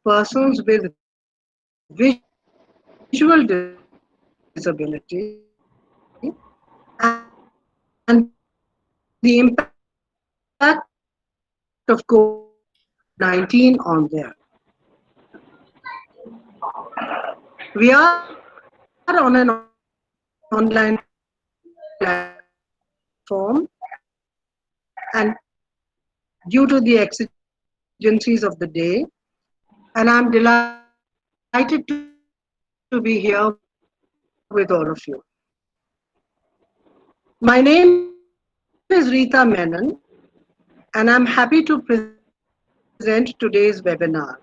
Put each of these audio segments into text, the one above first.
persons with visual disability and the impact of COVID-19 on them. We are on an online platform and due to the exigencies of the day, and I'm delighted to be here with all of you. My name is Rita Menon, and I'm happy to present today's webinar.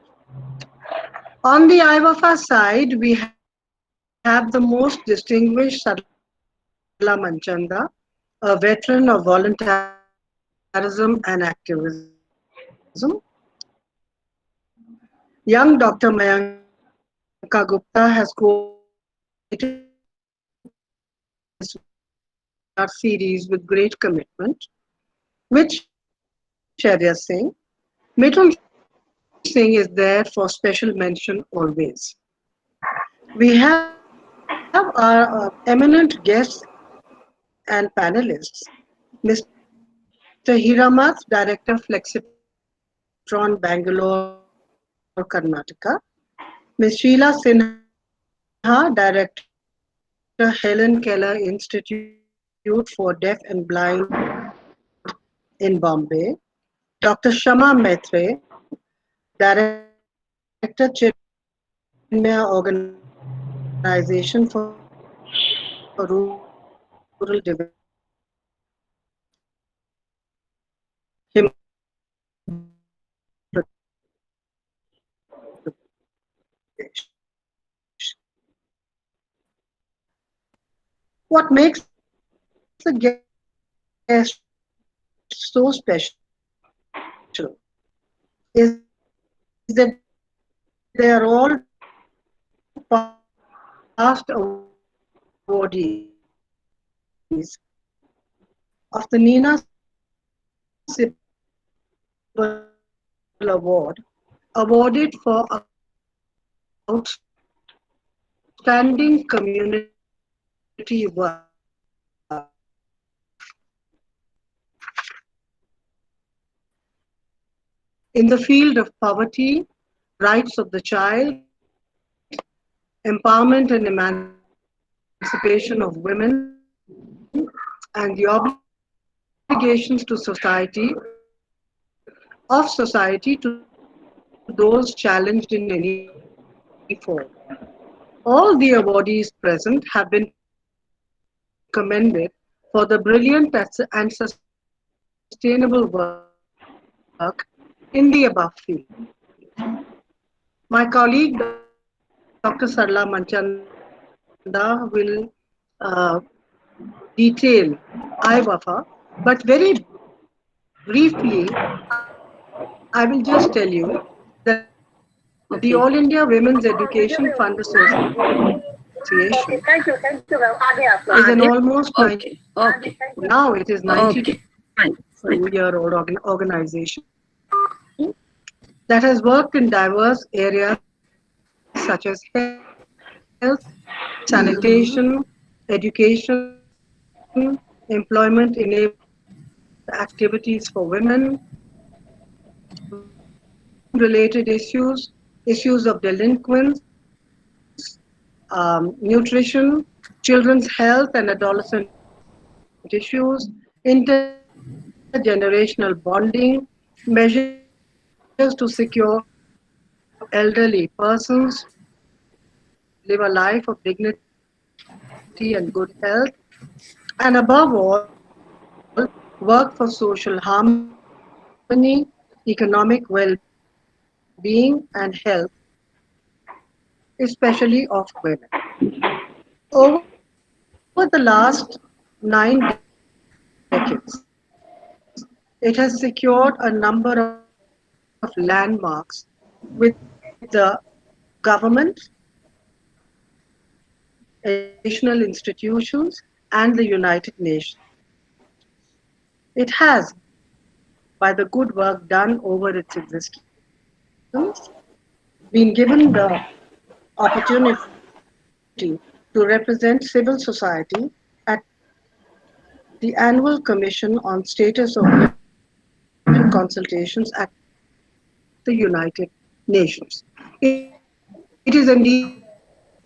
On the IWAFA side, we have the most distinguished Sarla Manchanda, a veteran of voluntarism and activism. Young Dr. Mayanka Gupta has co-edited this webinar series with great commitment, with Sharia Singh. Mithun Singh is there for special mention always. We have our eminent guests and panelists, Mr. Hiramath, Director Flexitron Bangalore, Karnataka, Ms. Sheila Sinha, Director Helen Keller Institute for Deaf and Blind in Bombay, Dr. Shama Maitre, Director Chinmaya Organization for Rural Development, Himachal Pradesh. What makes the guests so special is that they are all past awardees of the Nina Sibal Award, awarded for outstanding community work in the field of poverty, rights of the child, empowerment and emancipation of women, and the obligations to society to those challenged in any form. All the awardees present have been commended for the brilliant and sustainable work in the above field. My colleague Dr. Sarla Manchanda will detail IWAFA, but very briefly, I will just tell you that the All India Women's Education Fund Okay. Association Okay, thank you, is thank an you, ma'am. आगे almost आप लोग 90, Okay, okay, now it is okay, 92-year-old fine, fine. organization that has worked in diverse areas such as health, sanitation, education, employment enabled activities for women, women related issues, issues of delinquents, nutrition, children's health and adolescent issues, intergenerational bonding, measures to secure elderly persons live a life of dignity and good health, and above all, work for social harmony, economic well-being, and health, especially of women. Over the last 9 decades, it has secured a number of landmarks with the government, educational institutions, and the United Nations. It has, by the good work done over its existence, been given the opportunity to represent civil society at the Annual Commission on Status of Women Consultations at the United Nations. It is indeed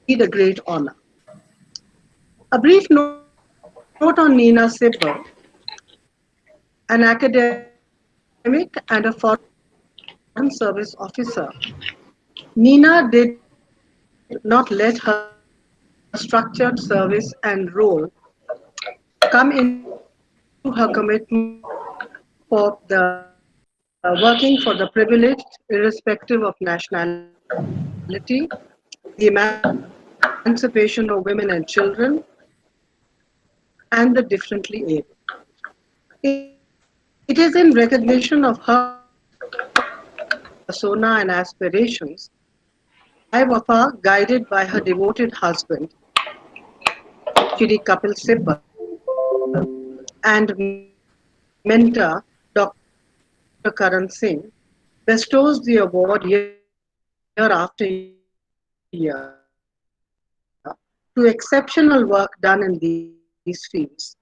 a great honor. A brief note on Nina Sibber, an academic and a Foreign Service officer. Nina did not let her structured service and role come into her commitment for the working for the privileged, irrespective of nationality, the emancipation of women and children, and the differently able. It is in recognition of her persona and aspirations that the five of her, guided by her devoted husband, Shri Kapil Sibal, and mentor Dr. Karan Singh, bestows the award year after year to exceptional work done in these fields.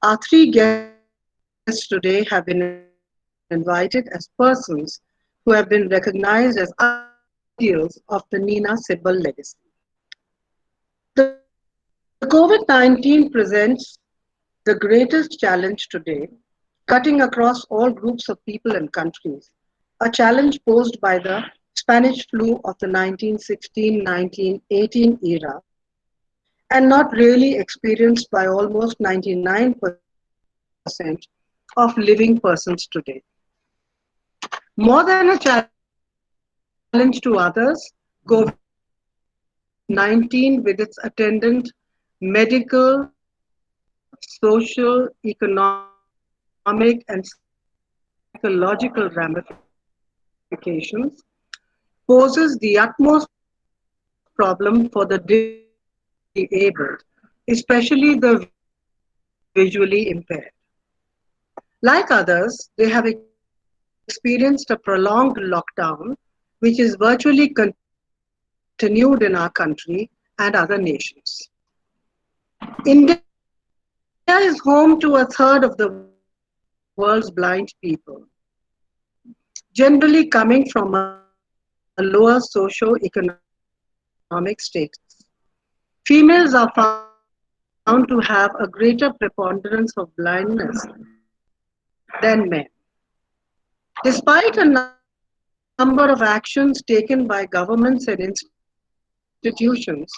Our three guests today have been invited as persons who have been recognized as ideals of the Nina Sibal legacy. The COVID-19 presents the greatest challenge today, cutting across all groups of people and countries. A challenge posed by the Spanish flu of the 1916-1918 era and not really experienced by almost 99% of living persons today. More than a challenge to others, COVID 19, with its attendant medical, social, economic, and psychological ramifications, poses the utmost problem for the disabled, especially the visually impaired. Like others, they have experienced a prolonged lockdown, which is virtually continued in our country and other nations. India is home to a third of the world's blind people, generally coming from a lower socio-economic status. Females are found to have a greater preponderance of blindness than men. Despite a number of actions taken by governments and institutions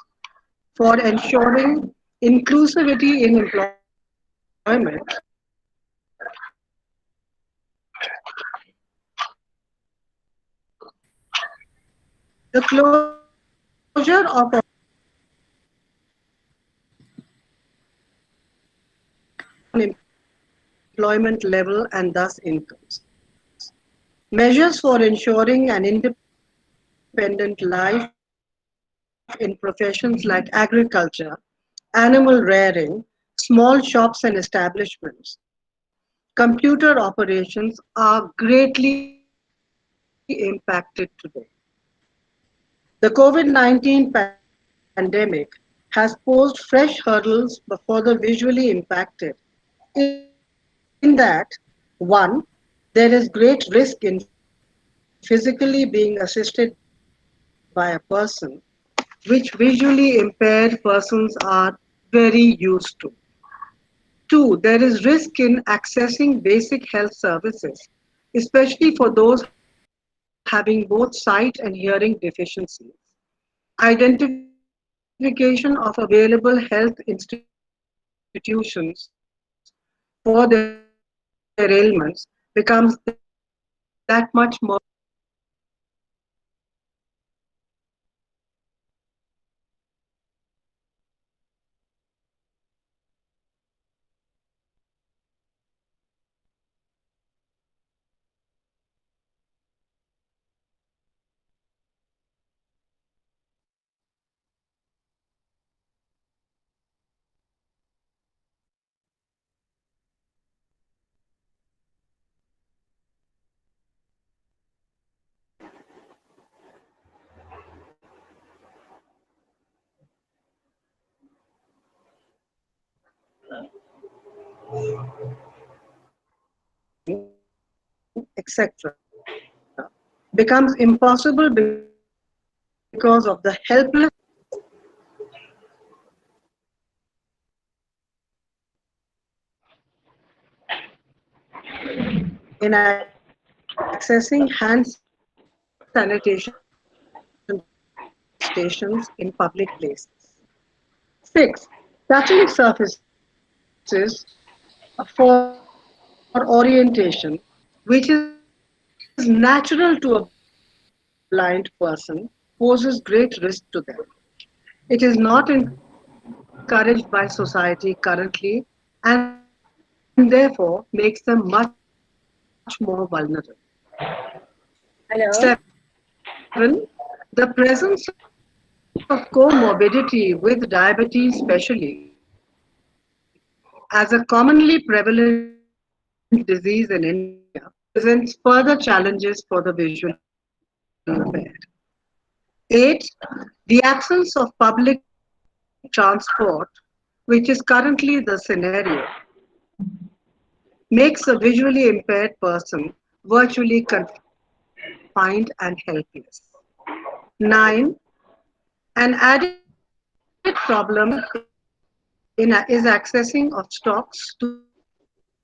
for ensuring inclusivity in employment, the closure of employment level and thus incomes. Measures for ensuring an independent life in professions like agriculture, animal rearing, small shops and establishments, computer operations are greatly impacted today. The COVID 19 pandemic has posed fresh hurdles before the visually impacted, in that 1. There is great risk in physically being assisted by a person which visually impaired persons are very used to. 2. There is risk in accessing basic health services, especially for those having both sight and hearing deficiencies. Identification of available health institutions for their ailments becomes that much more etc., becomes impossible because of the helpless in accessing hand sanitation stations in public places. 6. Touching surfaces for orientation, which is natural to a blind person, poses great risk to them. It is not encouraged by society currently, and therefore makes them much more vulnerable. 7. Hello. The presence of comorbidity with diabetes, especially as a commonly prevalent disease in India, presents further challenges for the visually impaired. 8. The absence of public transport, which is currently the scenario, makes a visually impaired person virtually confined and helpless. 9. An added problem is accessing of stocks to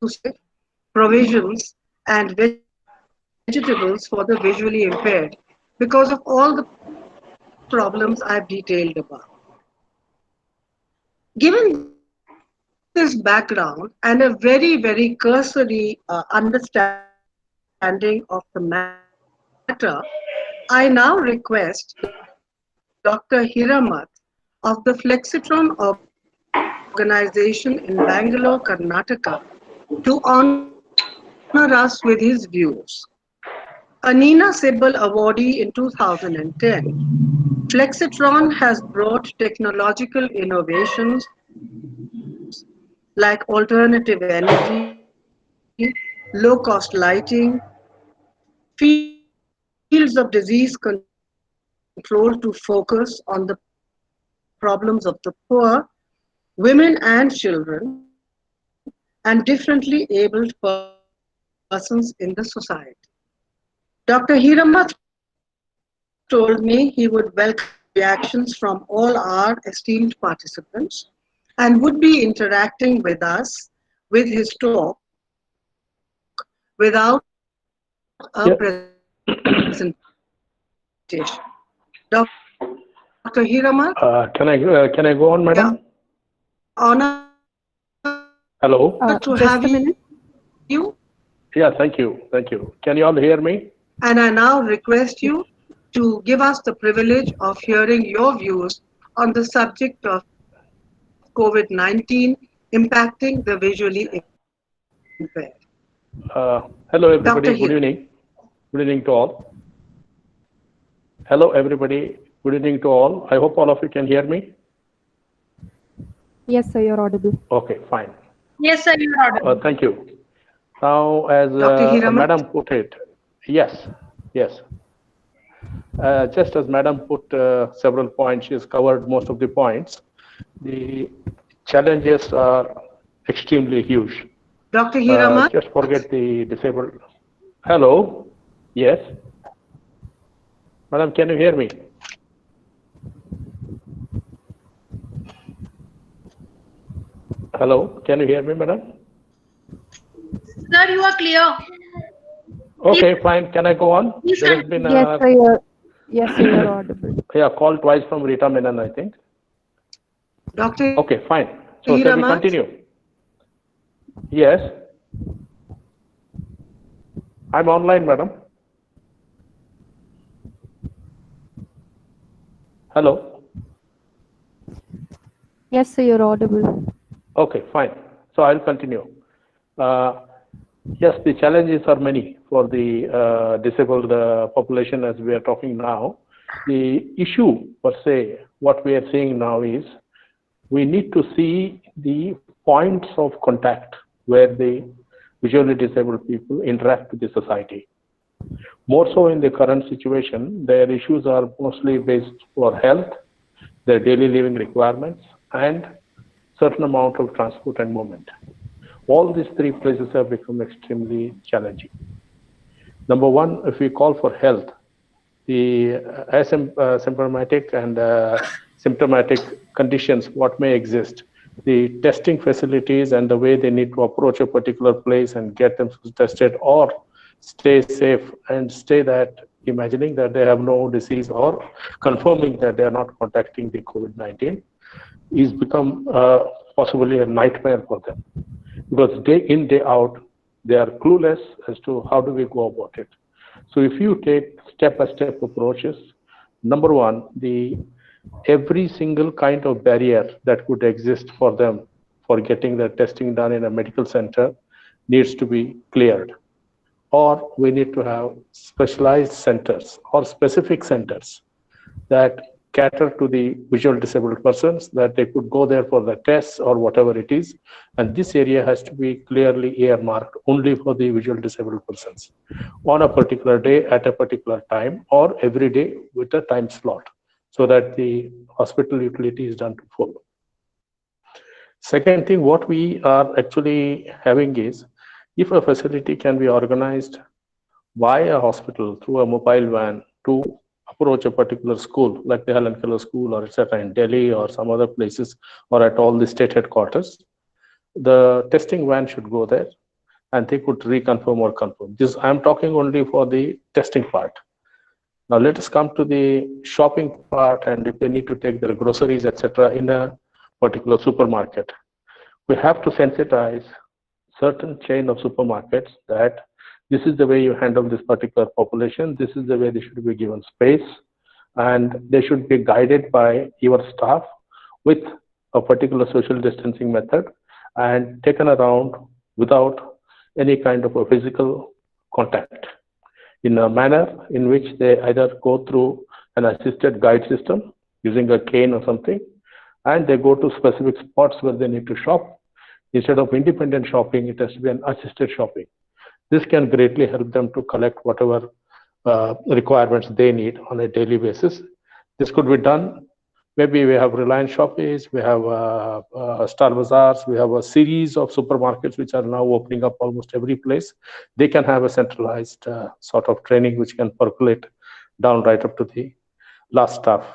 save provisions and vegetables for the visually impaired because of all the problems I've detailed above. Given this background and a very, very cursory understanding of the matter, I now request Dr. Hiramat of the Flexitron Organization in Bangalore, Karnataka, to honor us with his views. A Nina Sibbal Awardee in 2010, Flexitron has brought technological innovations like alternative energy, low cost lighting, fields of disease control to focus on the problems of the poor, women and children, and differently abled persons in the society. Dr. Hiramat told me he would welcome reactions from all our esteemed participants and would be interacting with us with his talk without a presentation. Dr. Hiramat, Yeah. Can I go on, madam? Hello. Honored to have you. Yeah, thank you. Can you all hear me? And I now request you to give us the privilege of hearing your views on the subject of COVID-19 impacting the visually impaired. Hello, Dr. everybody. Hiramat. Good evening. Good evening to all. Hello, everybody. Good evening to all. I hope all of you can hear me. Yes, sir, you're audible. Okay, fine. Yes, sir, you're audible. Thank you. Now, as Dr. Hiramat. Madam put it, yes. Just as Madam put several points, she has covered most of the points. The challenges are extremely huge. Dr. Hiramat. Just forget the disabled. Hello. Yes. Madam, can you hear me? Hello. Can you hear me, madam? Sir, you are clear. Okay, fine. Can I go on? Please There has been Yes, sir, you're audible. call twice from Rita Menon, I think. Dr. Okay, fine. So shall we Hiramat. continue? Yes. I'm online, madam. Hello. Yes, sir, you're audible. Okay, fine. So I'll continue. Yes, the challenges are many for the disabled population as we are talking now. The issue per se, what we are seeing now is we need to see the points of contact where the visually disabled people interact with the society. More so in the current situation, their issues are mostly based for health, their daily living requirements, and certain amount of transport and movement. All these three places have become extremely challenging. Number one, if we call for health, the asymptomatic and symptomatic conditions, what may exist, the testing facilities and the way they need to approach a particular place and get them tested or stay safe and stay that, imagining that they have no disease or confirming that they are not contacting the COVID-19 is become possibly a nightmare for them, because day in, day out, they are clueless as to how do we go about it. So if you take step-by-step approaches, number one, every single kind of barrier that could exist for them for getting their testing done in a medical center needs to be cleared. Or we need to have specialized centers or specific centers that cater to the visual disabled persons, that they could go there for the tests or whatever it is. And this area has to be clearly earmarked only for the visual disabled persons on a particular day at a particular time, or every day with a time slot, so that the hospital utility is done to follow. Second thing, what we are actually having is, if a facility can be organized by a hospital through a mobile van to approach a particular school, like the Helen Keller School or etc. in Delhi or some other places, or at all the state headquarters, the testing van should go there and they could reconfirm or confirm. This I'm talking only for the testing part. Now let us come to the shopping part, and if they need to take their groceries, etc. in a particular supermarket, we have to sensitize certain chain of supermarkets that this is the way you handle this particular population, this is the way they should be given space, and they should be guided by your staff with a particular social distancing method and taken around without any kind of a physical contact, in a manner in which they either go through an assisted guide system using a cane or something, and they go to specific spots where they need to shop. Instead of independent shopping, it has to be an assisted shopping. This can greatly help them to collect whatever requirements they need on a daily basis. This could be done. Maybe we have Reliance Shoppies, we have Star Bazaars, we have a series of supermarkets which are now opening up almost every place. They can have a centralized sort of training which can percolate down right up to the last staff.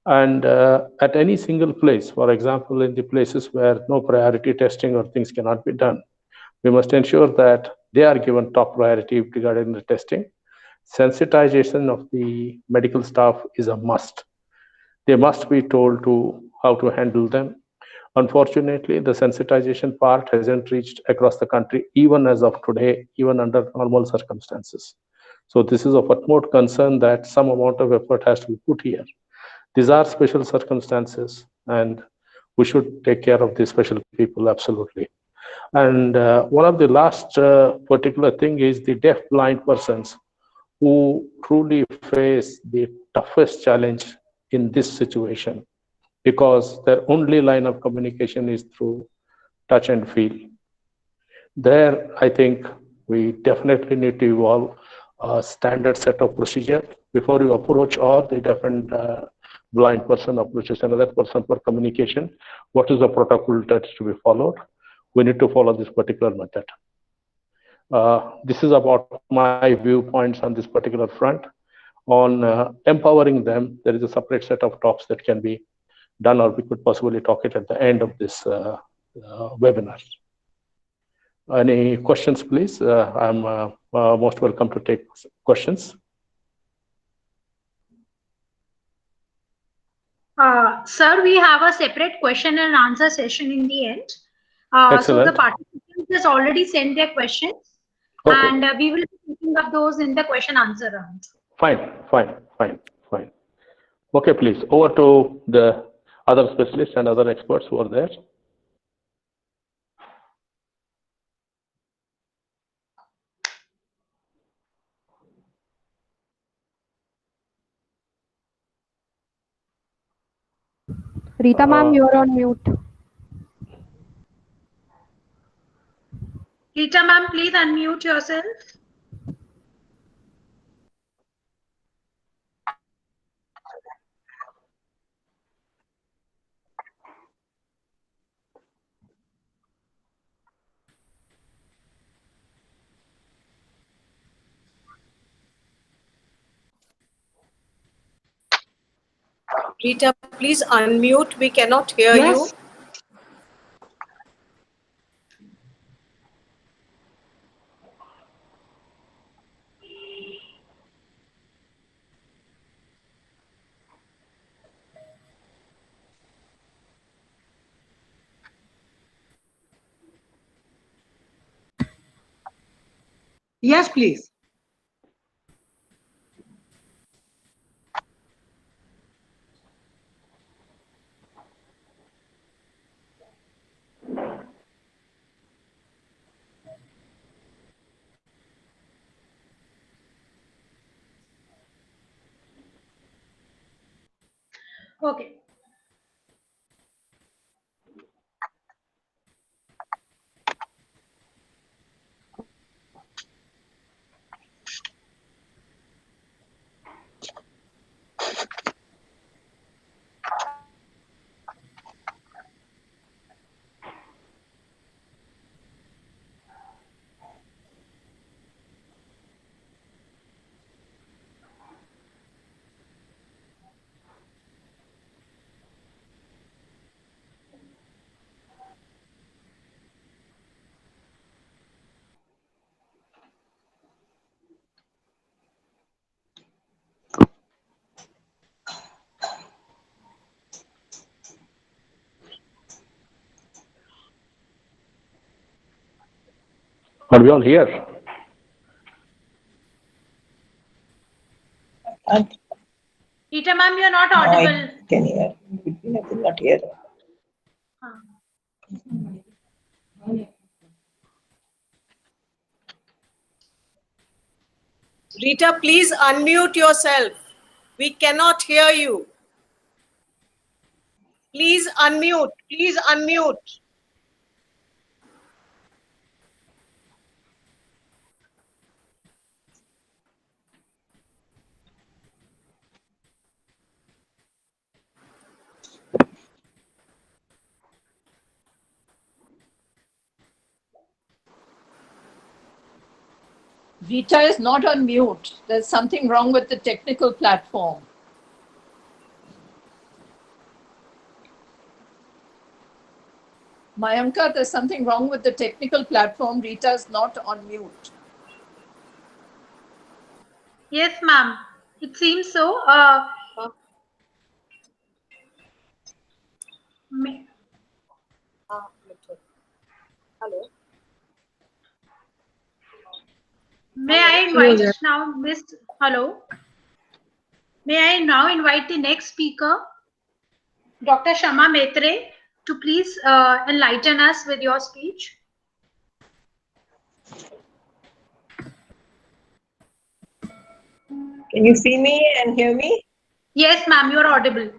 And at any single place, for example, in the places where no priority testing or things cannot be done, we must ensure that they are given top priority regarding the testing. Sensitization of the medical staff is a must. They must be told to how to handle them. Unfortunately, the sensitization part hasn't reached across the country, even as of today, even under normal circumstances. So this is of utmost concern that some amount of effort has to be put here. These are special circumstances, and we should take care of these special people, absolutely. And one of the last particular thing is the deaf blind persons who truly face the toughest challenge in this situation, because their only line of communication is through touch and feel. There, I think we definitely need to evolve a standard set of procedure before you approach, or the deaf and blind person approaches another person for communication. What is the protocol that's to be followed? We need to follow this particular method. This is about my viewpoints on this particular front. On empowering them, there is a separate set of talks that can be done, or we could possibly talk it at the end of this webinar. Any questions, please? I'm most welcome to take questions. Sir, we have a separate question and answer session in the end. So the participants has already sent their questions, okay, and we will be picking up those in the question answer round. Fine. Okay, please, over to the other specialists and other experts who are there. Rita ma'am, you're on mute. Rita ma'am, please unmute yourself. Rita, please unmute. We cannot hear you. Yes, please. Okay. Are we all here? Rita ma'am, you're not audible. I can hear. I could not hear. Rita, please unmute yourself. We cannot hear you. Please unmute. Please unmute. Rita is not on mute. There's something wrong with the technical platform. Mayanka, there's something wrong with the technical platform. Rita is not on mute. Yes, ma'am. It seems so. Hello. May I invite now Miss Hello? May I now invite the next speaker, Dr. Shama Maitre, to please enlighten us with your speech. Can you see me and hear me? Yes, ma'am, you are audible.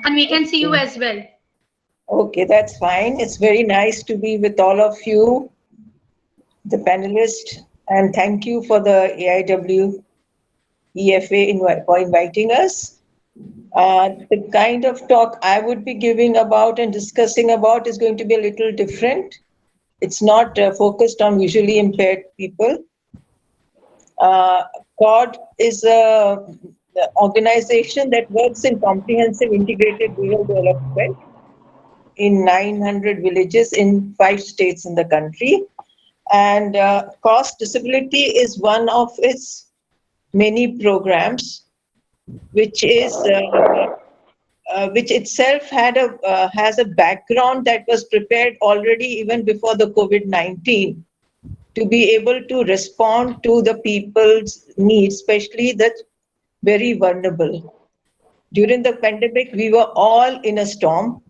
And we can see you as well. Okay, that's fine. It's very nice to be with all of you, the panelists, and thank you for the AIW EFA for inviting us. The kind of talk I would be giving about and discussing about is going to be a little different. It's not focused on visually impaired people. CORD is an organization that works in comprehensive integrated rural development in 900 villages in 5 states in the country. And cross disability is one of its many programs, which itself has a background that was prepared already even before the COVID-19 to be able to respond to the people's needs, especially the very vulnerable. During the pandemic, we were all in a storm,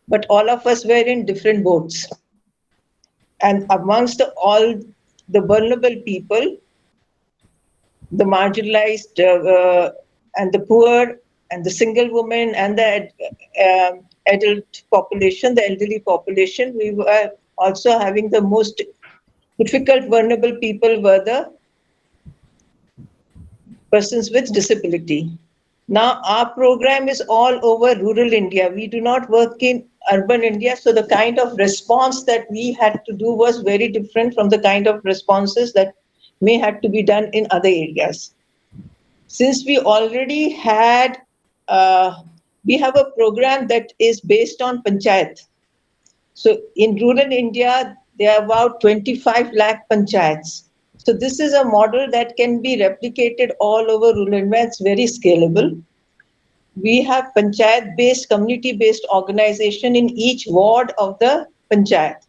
but all of us were in different boats. And amongst all the vulnerable people, the marginalized and the poor and the single women and the adult population, the elderly population, we were also having the most difficult vulnerable people were the persons with disability. Now our program is all over rural India. We do not work in urban India, so the kind of response that we had to do was very different from the kind of responses that may have to be done in other areas. Since we already had we have a program that is based on panchayat. So in rural India, there are about 25 lakh panchayats. So this is a model that can be replicated all over rural India. It's very scalable. We have panchayat-based, community-based organization in each ward of the panchayat.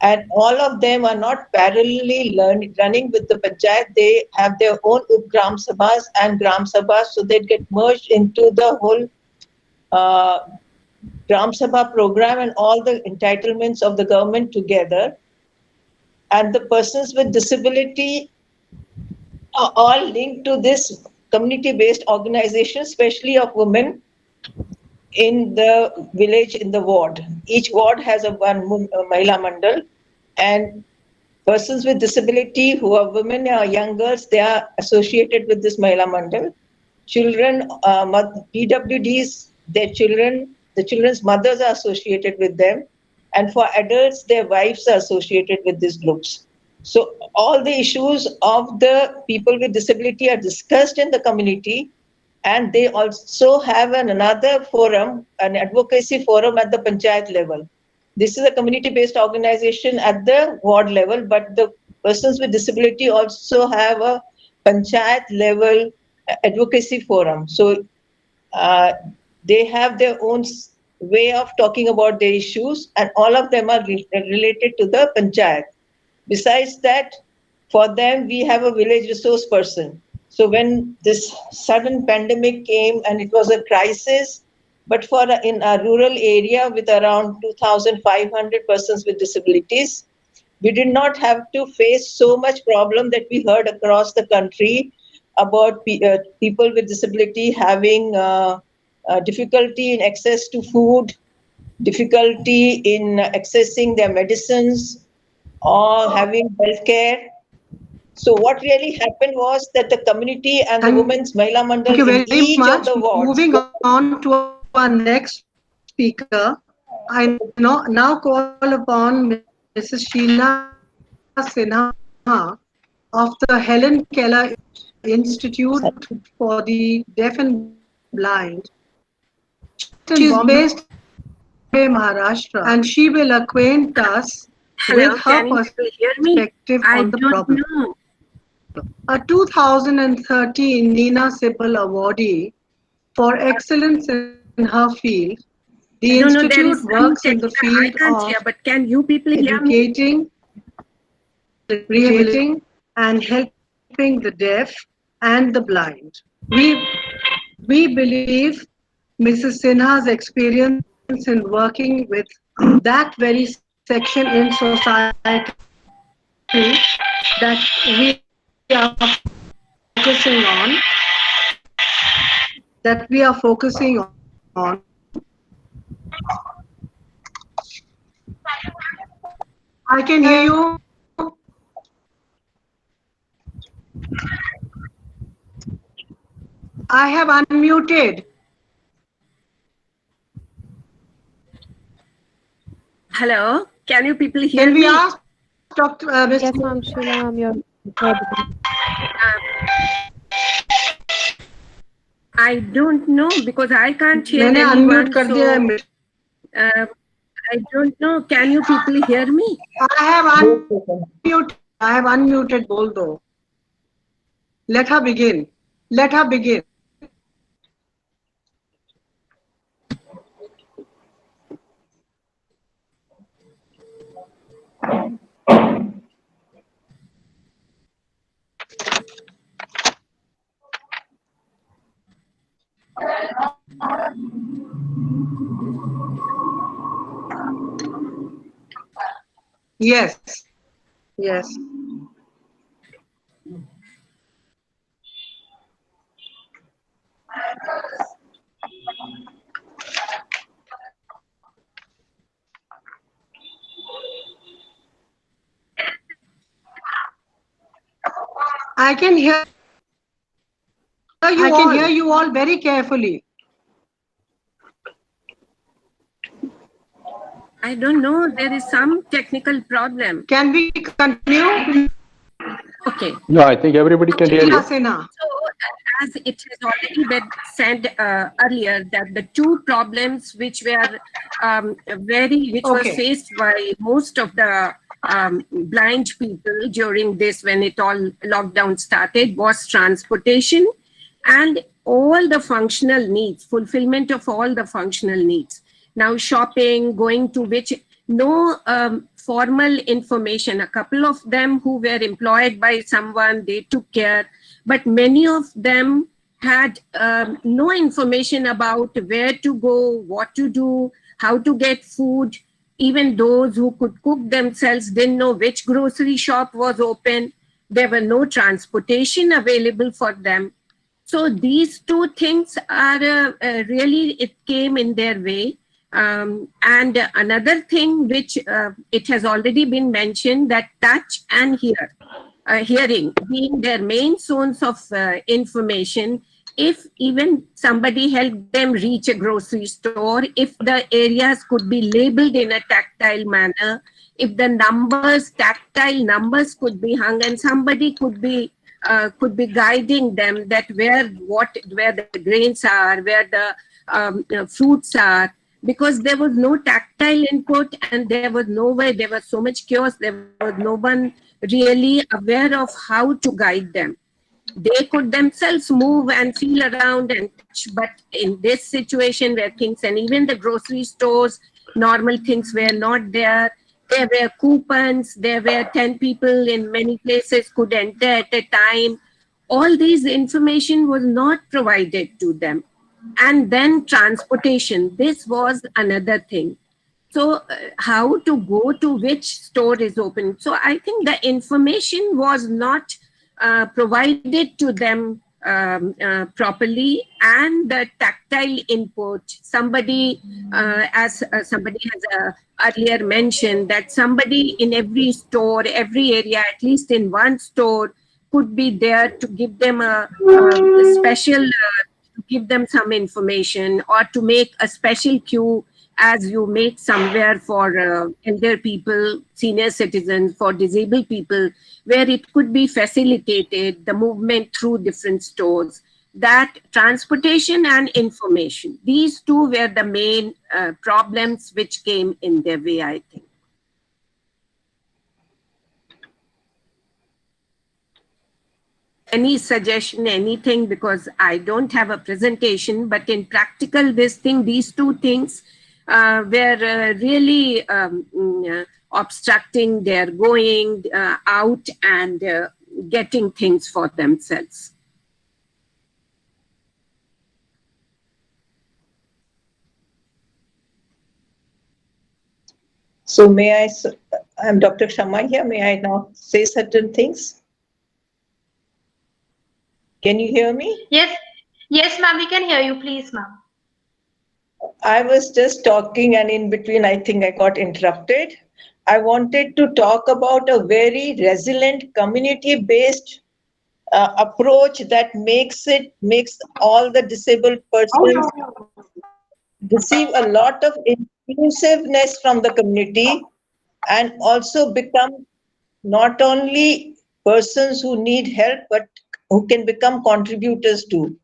And all of them are not parallelly running with the panchayat. They have their own Gram Sabhas and Gram Sabhas, so they get merged into the whole Gram Sabha program and all the entitlements of the government together. And the persons with disability are all linked to this community-based organization, especially of women in the village, in the ward. Each ward has a one Mahila Mandal, and persons with disability who are women or young girls, they are associated with this Mahila Mandal. Children, PWDs, their children, the children's mothers are associated with them. And for adults, their wives are associated with these groups. So all the issues of the people with disability are discussed in the community, and they also have another forum, an advocacy forum at the panchayat level. This is a community-based organization at the ward level, but the persons with disability also have a panchayat level advocacy forum. So they have their own way of talking about their issues, and all of them are related to the panchayat. Besides that, for them, we have a village resource person. So when this sudden pandemic came and it was a crisis, but for in a rural area with around 2,500 persons with disabilities, we did not have to face so much problem that we heard across the country about people with disability having difficulty in access to food, difficulty in accessing their medicines, or having healthcare. So what really happened was that the community and the women's Mahila Mandal in each of the wards. Moving on to our next speaker, I now call upon Mrs. Sheena Sinha of the Helen Keller Institute for the Deaf and Blind. She is based in Maharashtra, and she will acquaint us with her perspective on the problem. A 2013 Nina Sibal Awardee for excellence in her field, the Institute works in the field of educating, rehabilitating, and helping the deaf and the blind. We believe Mrs. Sinha's experience in working with that very section in society that we are focusing on, I can hear you. I have unmuted. Hello, can you people hear me? Can we ask Dr. Yes, ma'am, Sheila, ma'am, you're I don't know because I can't hear anyone. So, I don't know. Can you people hear me? I have unmuted Boldo. Let her begin. Let her begin. Yes. Yes. I can hear you all very carefully. I don't know. There is some technical problem. Can we continue? Okay. No, I think everybody can hear you. So, as it has already been said earlier, that the two problems which were was faced by most of the blind people during this, when it all lockdown started, was transportation and all the functional needs, fulfillment of all the functional needs. Now shopping, going to which, no formal information. A couple of them who were employed by someone, they took care, but many of them had no information about where to go, what to do, how to get food. Even those who could cook themselves didn't know which grocery shop was open. There were no transportation available for them. So these two things are really, it came in their way. And another thing which it has already been mentioned, that touch and hearing being their main source of information. If even somebody helped them reach a grocery store, if the areas could be labeled in a tactile manner, if the tactile numbers could be hung, and somebody could be guiding them that where the grains are, where the fruits are, because there was no tactile input and there was no way, there was so much chaos, there was no one really aware of how to guide them. They could themselves move and feel around and touch, but in this situation where things, and even the grocery stores, normal things were not there. There were coupons, there were 10 people in many places could enter at a time. All these information was not provided to them. And then transportation, this was another thing. So how to go to which store is open. So I think the information was not provided to them properly, and the tactile input. Somebody, as somebody has earlier mentioned, that somebody in every store, every area, at least in one store, could be there to give them a special, give them some information, or to make a special queue as you make somewhere for elder people, senior citizens, for disabled people, where it could be facilitated, the movement through different stores. That transportation and information, these two were the main problems which came in their way, I think. Any suggestion, anything, because I don't have a presentation, but in practical, these two things were really obstructing their going out and getting things for themselves. So may I, I'm Dr. Sharma here, may I now say certain things? Can you hear me? Yes, yes, ma'am, we can hear you, please, ma'am. I was just talking, and in between, I think I got interrupted. I wanted to talk about a very resilient community-based approach that makes all the disabled persons receive a lot of inclusiveness from the community, and also become not only persons who need help, but who can become contributors too.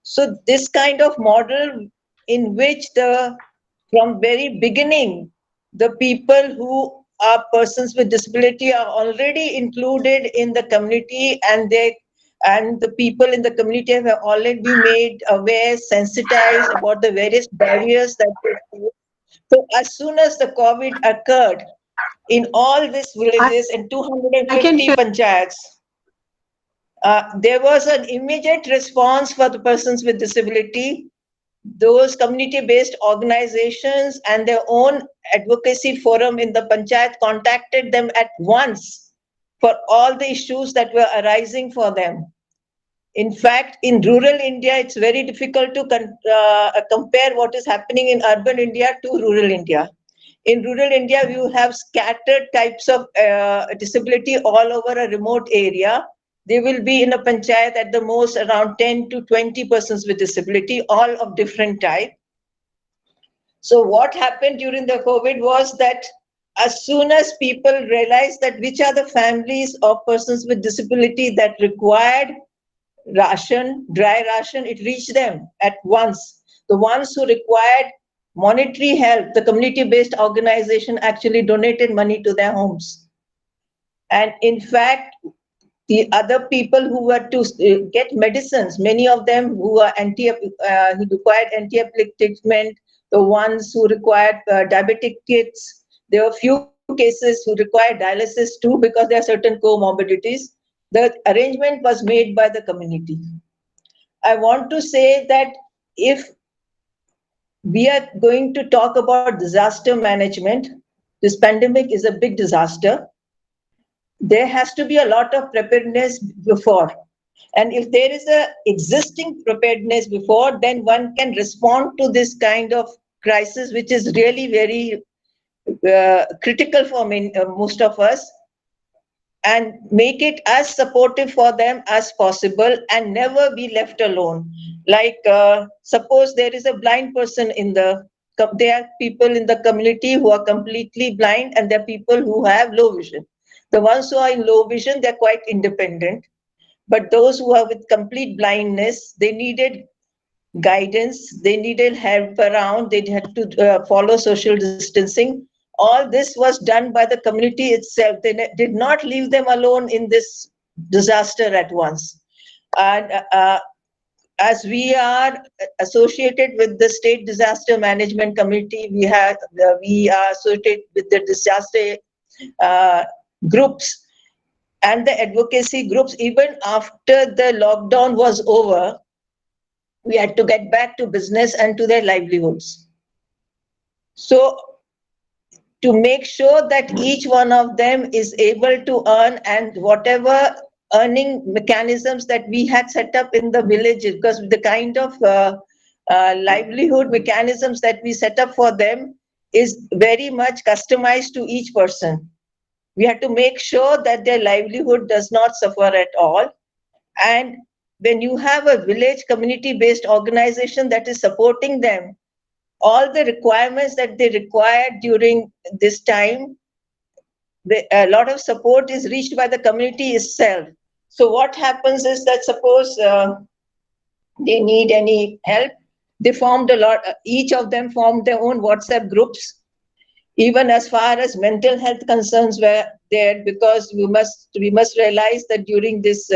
So this kind of model in which from very beginning, the people who are persons with disability are already included in the community, and the people in the community have already been made aware, sensitized about the various barriers that they face. So as soon as the COVID occurred, in all these villages and 250 panchayats, there was an immediate response for the persons with disability. Those community-based organizations and their own advocacy forum in the panchayat contacted them at once for all the issues that were arising for them. In fact, in rural India, it's very difficult to compare what is happening in urban India to rural India. In rural India, you have scattered types of disability all over a remote area. They will be in a panchayat at the most around 10 to 20 persons with disability, all of different type. So what happened during the COVID was that as soon as people realized that which are the families of persons with disability that required ration, dry ration, it reached them at once. The ones who required monetary help, the community-based organization actually donated money to their homes. And in fact, the other people who were to get medicines, many of them who are who required anti-epileptic treatment, the ones who required diabetic kits, there were few cases who required dialysis too because there are certain comorbidities. The arrangement was made by the community. I want to say that if we are going to talk about disaster management, this pandemic is a big disaster. There has to be a lot of preparedness before. And if there is a existing preparedness before, then one can respond to this kind of crisis, which is really very critical for most of us, and make it as supportive for them as possible and never be left alone. Like suppose there is a blind person there are people in the community who are completely blind, and there are people who have low vision. The ones who are in low vision, they're quite independent. But those who are with complete blindness, they needed guidance, they needed help around, they had to follow social distancing. All this was done by the community itself. They did not leave them alone in this disaster at once. And as we are associated with the State Disaster Management Committee, we are associated with the disaster groups and the advocacy groups. Even after the lockdown was over, we had to get back to business and to their livelihoods. So to make sure that each one of them is able to earn, and whatever earning mechanisms that we had set up in the villages, because the kind of livelihood mechanisms that we set up for them is very much customized to each person. We had to make sure that their livelihood does not suffer at all. And when you have a village community-based organization that is supporting them, all the requirements that they required during this time, a lot of support is reached by the community itself. So what happens is that suppose they need any help, they formed each of them formed their own WhatsApp groups. Even as far as mental health concerns were there, because we must realize that during this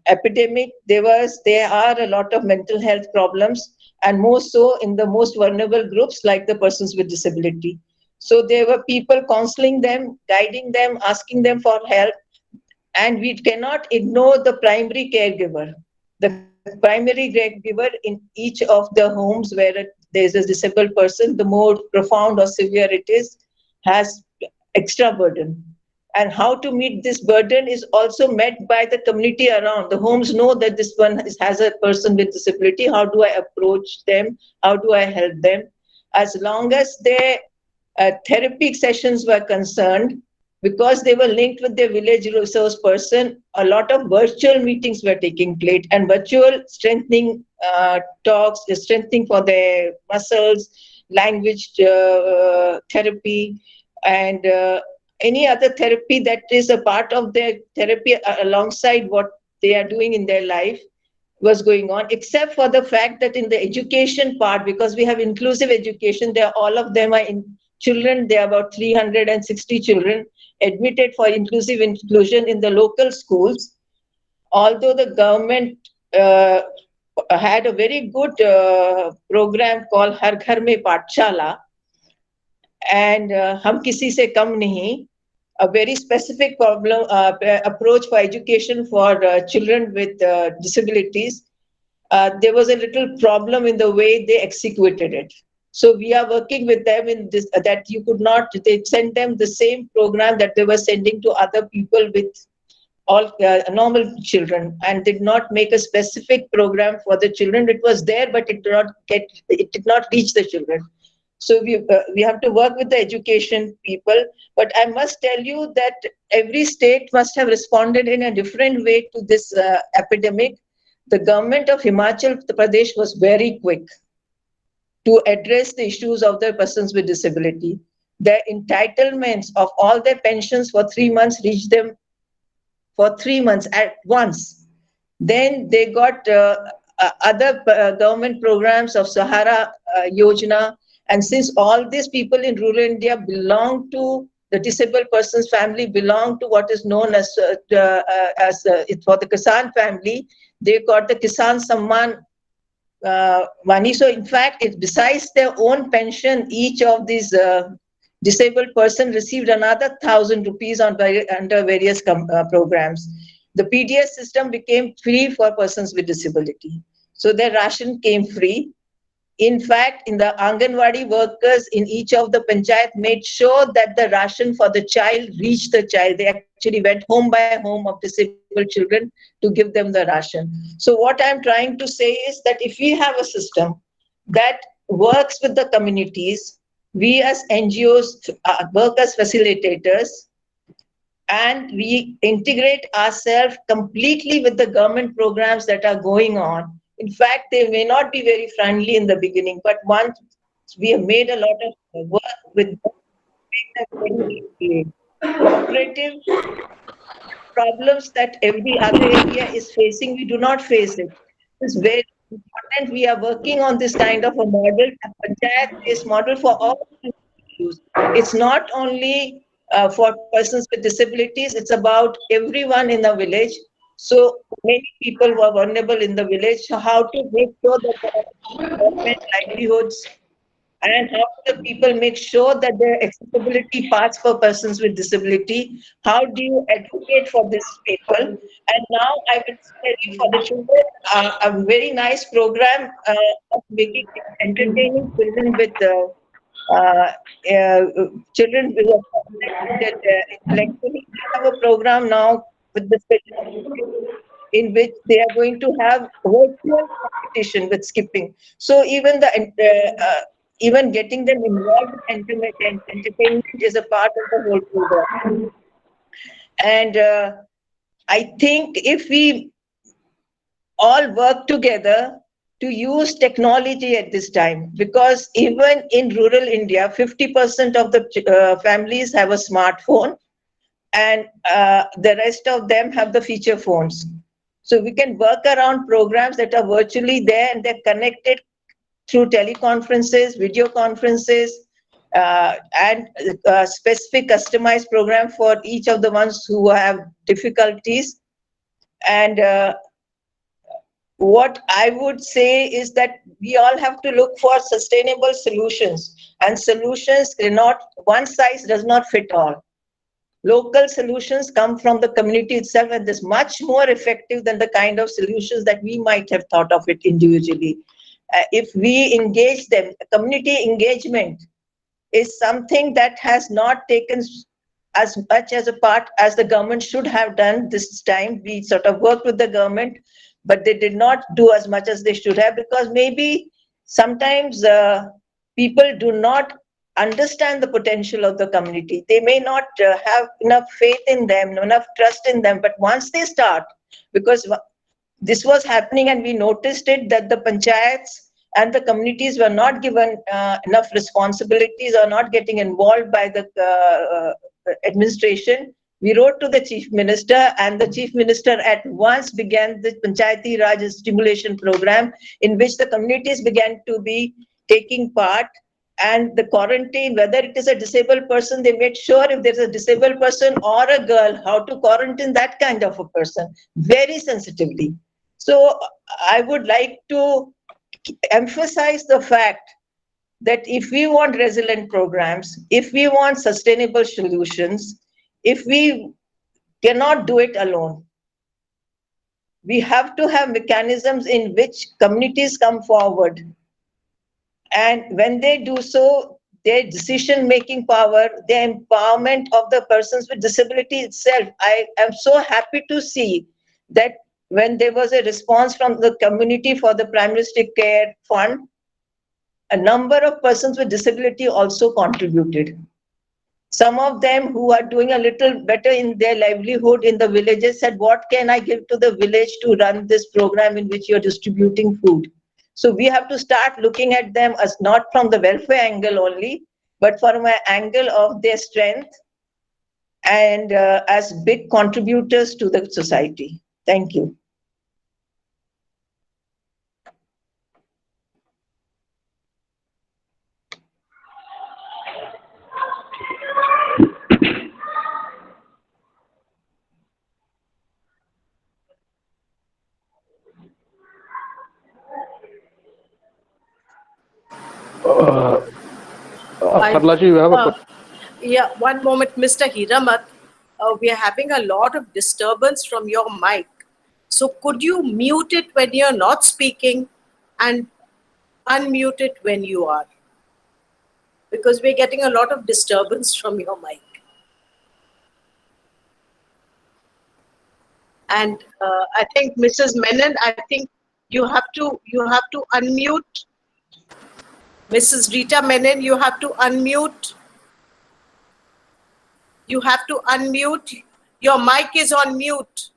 epidemic, there are a lot of mental health problems, and more so in the most vulnerable groups like the persons with disability. So there were people counseling them, guiding them, asking them for help, and we cannot ignore the primary caregiver. The primary caregiver in each of the homes where there's a disabled person, the more profound or severe it is, has extra burden. And how to meet this burden is also met by the community around. The homes know that this one has a person with disability. How do I approach them? How do I help them? As long as their therapy sessions were concerned, because they were linked with their village resource person, a lot of virtual meetings were taking place, and virtual strengthening talks, strengthening for their muscles, language therapy, and any other therapy that is a part of their therapy alongside what they are doing in their life was going on, except for the fact that in the education part, because we have inclusive education, all of them are in children, there are about 360 children admitted for inclusive inclusion in the local schools. Although the government had a very good program called Har Ghar Mein Pathshala and Hum Kisi Se Kam Nahi, a very specific approach for education for children with disabilities, there was a little problem in the way they executed it. So we are working with them in this, that you could not, they sent them the same program that they were sending to other people with all normal children, and did not make a specific program for the children. It was there, but it did not reach the children. So we have to work with the education people. But I must tell you that every state must have responded in a different way to this epidemic. The government of Himachal Pradesh was very quick to address the issues of the persons with disability. Their entitlements of all their pensions for 3 months reached them for 3 months at once. Then they got other government programs of Sahara Yojana. And since all these people in rural India belong to the disabled person's family, belong to what is known as for the Kisan family, they got the Kisan Samman money. So in fact, it's besides their own pension, each of these disabled person received another 1,000 rupees under various programs. The PDS system became free for persons with disability. So their ration came free. In fact, in the Anganwadi workers in each of the panchayat made sure that the ration for the child reached the child. They actually went home by home of disabled children to give them the ration. So what I'm trying to say is that if we have a system that works with the communities, we as NGOs work as facilitators, and we integrate ourselves completely with the government programs that are going on. In fact, they may not be very friendly in the beginning, but once we have made a lot of work with cooperative, problems that every other area is facing, we do not face it. It's very important. We are working on this kind of a model, a panchayat-based model for all issues. It's not only for persons with disabilities, it's about everyone in the village. So many people were vulnerable in the village. So how to make sure that there are government livelihoods, and how do the people make sure that there are accessibility paths for persons with disability? How do you advocate for these people? And now I will tell you for the children, a very nice program of making entertaining children with children with intellectually. We have a program now with the in which they are going to have virtual competition with skipping. So even even getting them involved in entertainment is a part of the whole program. And I think if we all work together to use technology at this time, because even in rural India, 50% of the families have a smartphone, and the rest of them have the feature phones. So we can work around programs that are virtually there, and they're connected through teleconferences, video conferences, and a specific customized program for each of the ones who have difficulties. And what I would say is that we all have to look for sustainable solutions, and solutions cannot, one size does not fit all. Local solutions come from the community itself, and is much more effective than the kind of solutions that we might have thought of it individually. If we engage them, community engagement is something that has not taken as much as a part as the government should have done this time. We sort of worked with the government, but they did not do as much as they should have, because maybe sometimes people do not understand the potential of the community. They may not have enough faith in them, enough trust in them, but once they start, because this was happening and we noticed it, that the panchayats and the communities were not given enough responsibilities or not getting involved by the administration. We wrote to the Chief Minister, and the Chief Minister at once began the Panchayati Raj stimulation program, in which the communities began to be taking part. And the quarantine, whether it is a disabled person, they made sure if there's a disabled person or a girl, how to quarantine that kind of a person very sensitively. So I would like to emphasize the fact that if we want resilient programs, if we want sustainable solutions, if we cannot do it alone, we have to have mechanisms in which communities come forward. And when they do so, their decision-making power, their empowerment of the persons with disability itself. I am so happy to see that when there was a response from the community for the Prime Minister Care Fund, a number of persons with disability also contributed. Some of them who are doing a little better in their livelihood in the villages said, what can I give to the village to run this program in which you're distributing food? So we have to start looking at them as not from the welfare angle only, but from an angle of their strength and as big contributors to the society. Thank you. Karlaji, you have a question? Yeah, one moment, Mr. Hiramat. We are having a lot of disturbance from your mic. So could you mute it when you're not speaking and unmute it when you are? Because we're getting a lot of disturbance from your mic. And I think Mrs. Menon, I think you have to unmute. Mrs. Rita Menon, you have to unmute. You have to unmute. Your mic is on mute.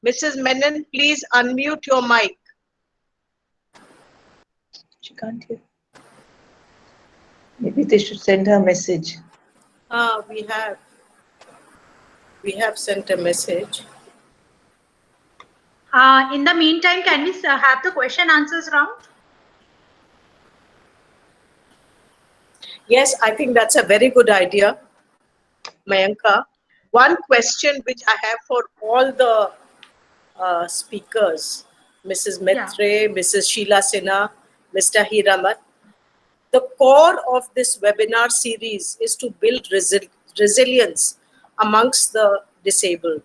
Mrs. Menon, please unmute your mic. She can't hear. Maybe they should send her a message. We have sent a message. In the meantime, can we have the question answers round? Yes, I think that's a very good idea, Mayanka. One question which I have for all the speakers, Mrs. Maitre, Mrs. Sheila Sinha, Mr. Hiramat. The core of this webinar series is to build resilience amongst the disabled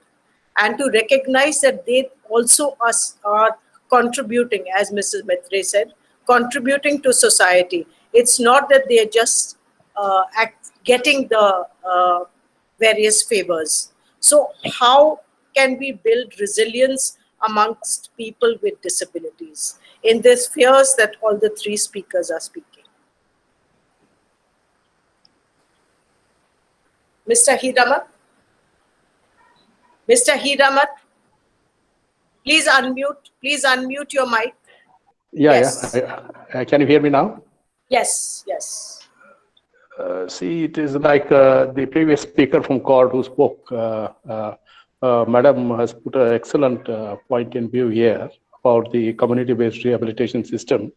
and to recognize that they also are contributing, as Mrs. Maitre said, contributing to society. It's not that they are just getting the various favors. So how can we build resilience amongst people with disabilities in the spheres that all the three speakers are speaking? Mr. Hiramat? Mr. Hiramat, please unmute your mic. Yes. Can you hear me now? Yes, yes. See, it is like the previous speaker from CORD who spoke. Madam has put an excellent point in view here about the community-based rehabilitation system.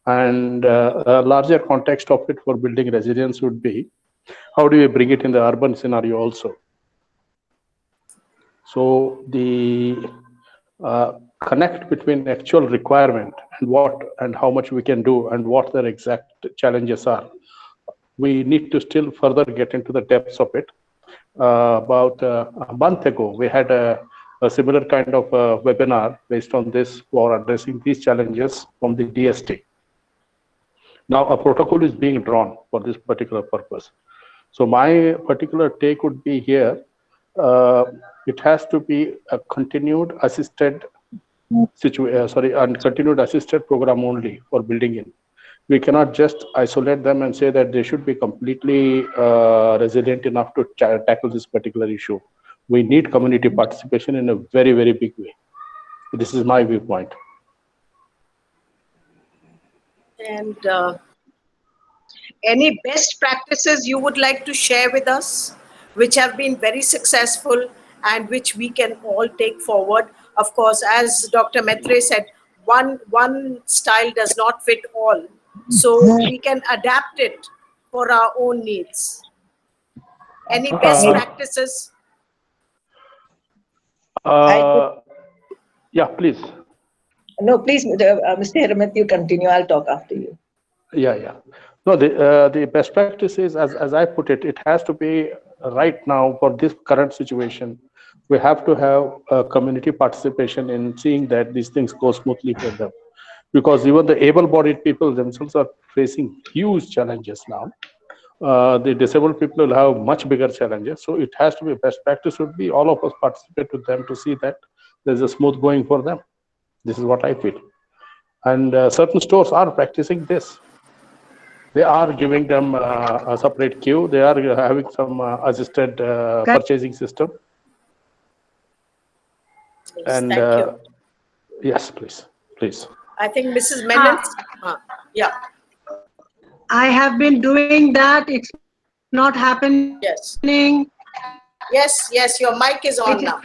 And a larger context of it for building resilience would be, how do we bring it in the urban scenario also? So the connect between actual requirement and what and how much we can do and what their exact challenges are. We need to still further get into the depths of it. About a month ago, we had a similar kind of webinar based on this for addressing these challenges from the DST. Now a protocol is being drawn for this particular purpose. So my particular take would be here, it has to be a continued assisted continued assisted program only for building in. We cannot just isolate them and say that they should be completely resilient enough to tackle this particular issue. We need community participation in a very, very big way. This is my viewpoint. And any best practices you would like to share with us, which have been very successful and which we can all take forward? Of course, as Dr. Maitre said, one style does not fit all. So we can adapt it for our own needs. Any best practices? Yeah, please. No, please, Mr. Hiramat, you continue. I'll talk after you. Yeah. No, the best practice is, as I put it, it has to be right now for this current situation. We have to have community participation in seeing that these things go smoothly for them. Because even the able-bodied people themselves are facing huge challenges now. The disabled people will have much bigger challenges. So it has to be, best practice would be all of us participate with them to see that there's a smooth going for them. This is what I feel. And certain stores are practicing this. They are giving them a separate queue. They are having some assisted purchasing system. Yes, and thank you. Yes, please. I think Mrs. Menon. Yeah. I have been doing that. It's not happening. Yes. Your mic is on now.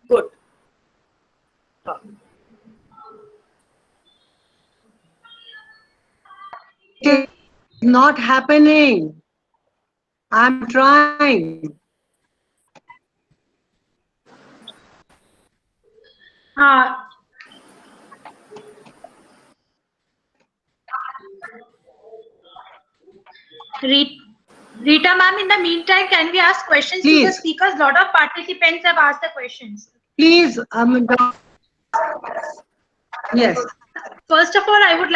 Good. It is not happening. I'm trying. Rita ma'am, in the meantime, can we ask questions to the speakers? A lot of participants have asked the questions. Please, yes. First of all, I would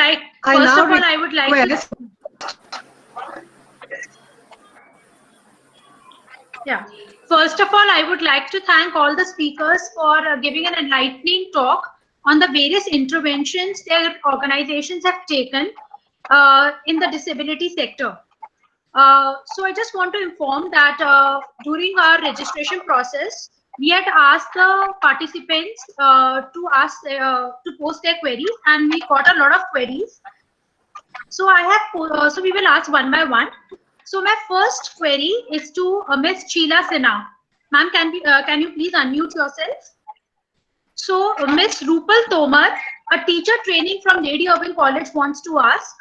like to thank all the speakers for giving an enlightening talk on the various interventions their organizations have taken in the disability sector. So I just want to inform that during our registration process, we had asked the participants to post their queries, and we got a lot of queries. So so we will ask one by one. So my first query is to Ms. Sheila Sinha. Ma'am, can you please unmute yourself? So Ms. Rupal Tomar, a teacher training from Lady Irving College, wants to ask,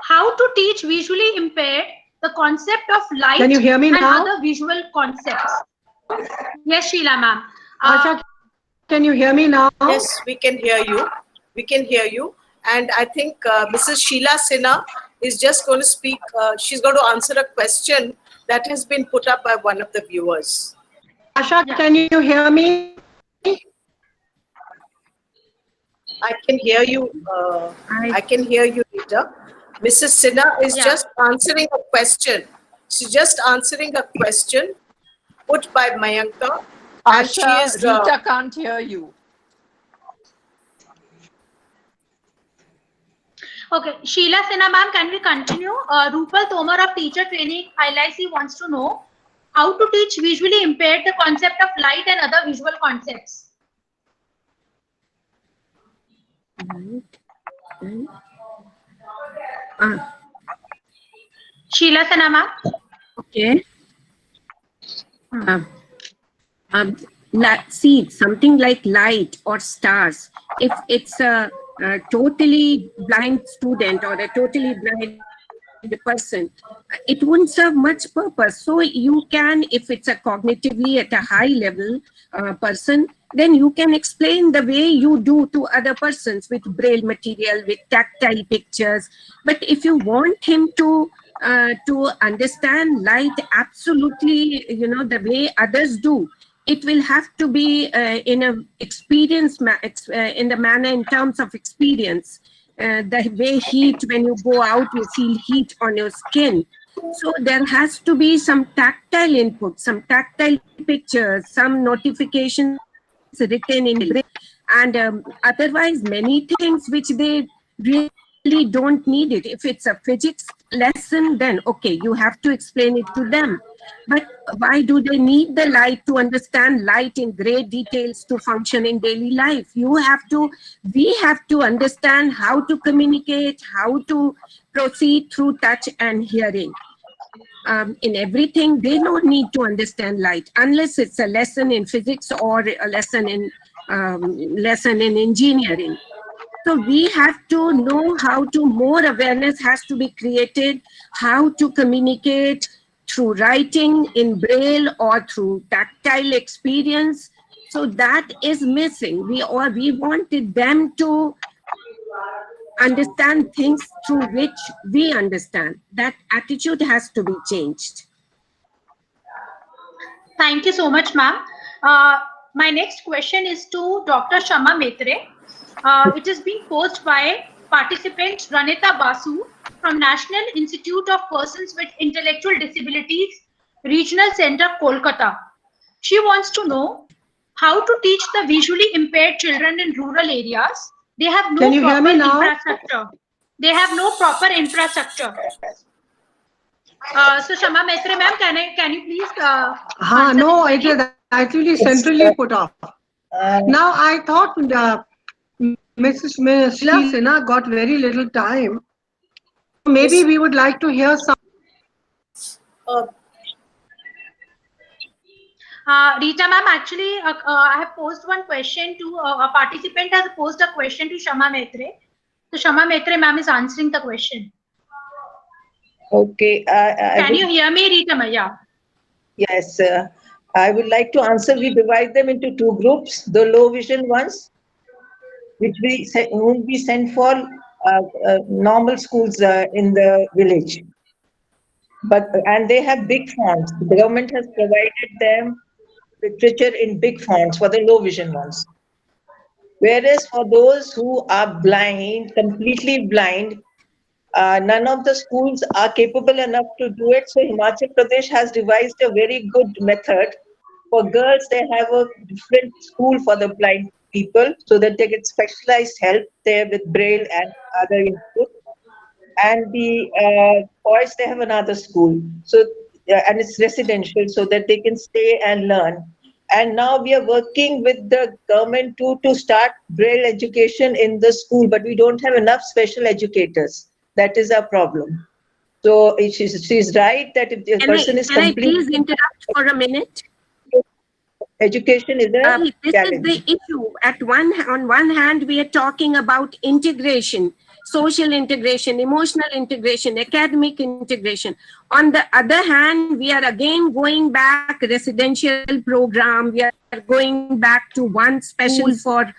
how to teach visually impaired the concept of light and other visual concepts? Yes, Sheila ma'am. Asha, can you hear me now? Yes, we can hear you. We can hear you. And I think Mrs. Sheila Sinha is just going to speak. She's going to answer a question that has been put up by one of the viewers. Asha, can you hear me? I can hear you. I can hear you, Rita. Mrs. Sinha is just answering a question. She's just answering a question put by Mayanka. And she is, Rita can't hear you. Okay, Sheila Sinha ma'am, can we continue? Rupal Tomar of Teacher Training ILIC wants to know how to teach visually impaired the concept of light and other visual concepts. Sheila Sinha ma'am. Okay. See, something like light or stars, if it's a totally blind student or a totally blind person, it wouldn't serve much purpose. So you can, if it's a cognitively at a high level person, then you can explain the way you do to other persons with braille material, with tactile pictures. But if you want him to understand light absolutely, the way others do, it will have to be in a experience, in the manner in terms of experience. The way heat, when you go out, you feel heat on your skin. So there has to be some tactile input, some tactile pictures, some notifications written in braille, and otherwise many things which they really don't need it. If it's a physics lesson, then okay, you have to explain it to them. But why do they need the light to understand light in great details to function in daily life? We have to understand how to communicate, how to proceed through touch and hearing. In everything, they don't need to understand light unless it's a lesson in physics or a lesson in engineering. So we have to know how to, more awareness has to be created, how to communicate through writing in braille or through tactile experience. So that is missing. We wanted them to understand things through which we understand. That attitude has to be changed. Thank you so much, ma'am. My next question is to Dr. Shama Maitre. It is being posed by participant Ranita Basu from National Institute of Persons with Intellectual Disabilities, Regional Center, Kolkata. She wants to know how to teach the visually impaired children in rural areas. They have no proper infrastructure. They have no proper infrastructure. So Shama Maitre ma'am, can you please? No, it is actually centrally put off. Now I thought Mrs. Sheila Sinha got very little time. Maybe we would like to hear some. Rita ma'am, actually, I have posed one question to a participant has posed a question to Shama Maitre. So Shama Maitre ma'am is answering the question. Okay. Can you hear me, Rita Maya? Yes, I would like to answer. We divide them into two groups: the low vision ones, which whom we send for normal schools in the village. And they have big fonts. The government has provided them literature in big fonts for the low vision ones. Whereas for those who are blind, completely blind, none of the schools are capable enough to do it. So Himachal Pradesh has devised a very good method. For girls, they have a different school for the blind people so that they get specialized help there with braille and other input. And the boys, they have another school. So and it's residential so that they can stay and learn. And now we are working with the government to start braille education in the school, but we don't have enough special educators. That is our problem. So she's right that if the person is completely... Can I please interrupt for a minute? Education is a challenge. This is the issue. On one hand, we are talking about integration, social integration, emotional integration, academic integration. On the other hand, we are again going back residential program. We are going back to one special for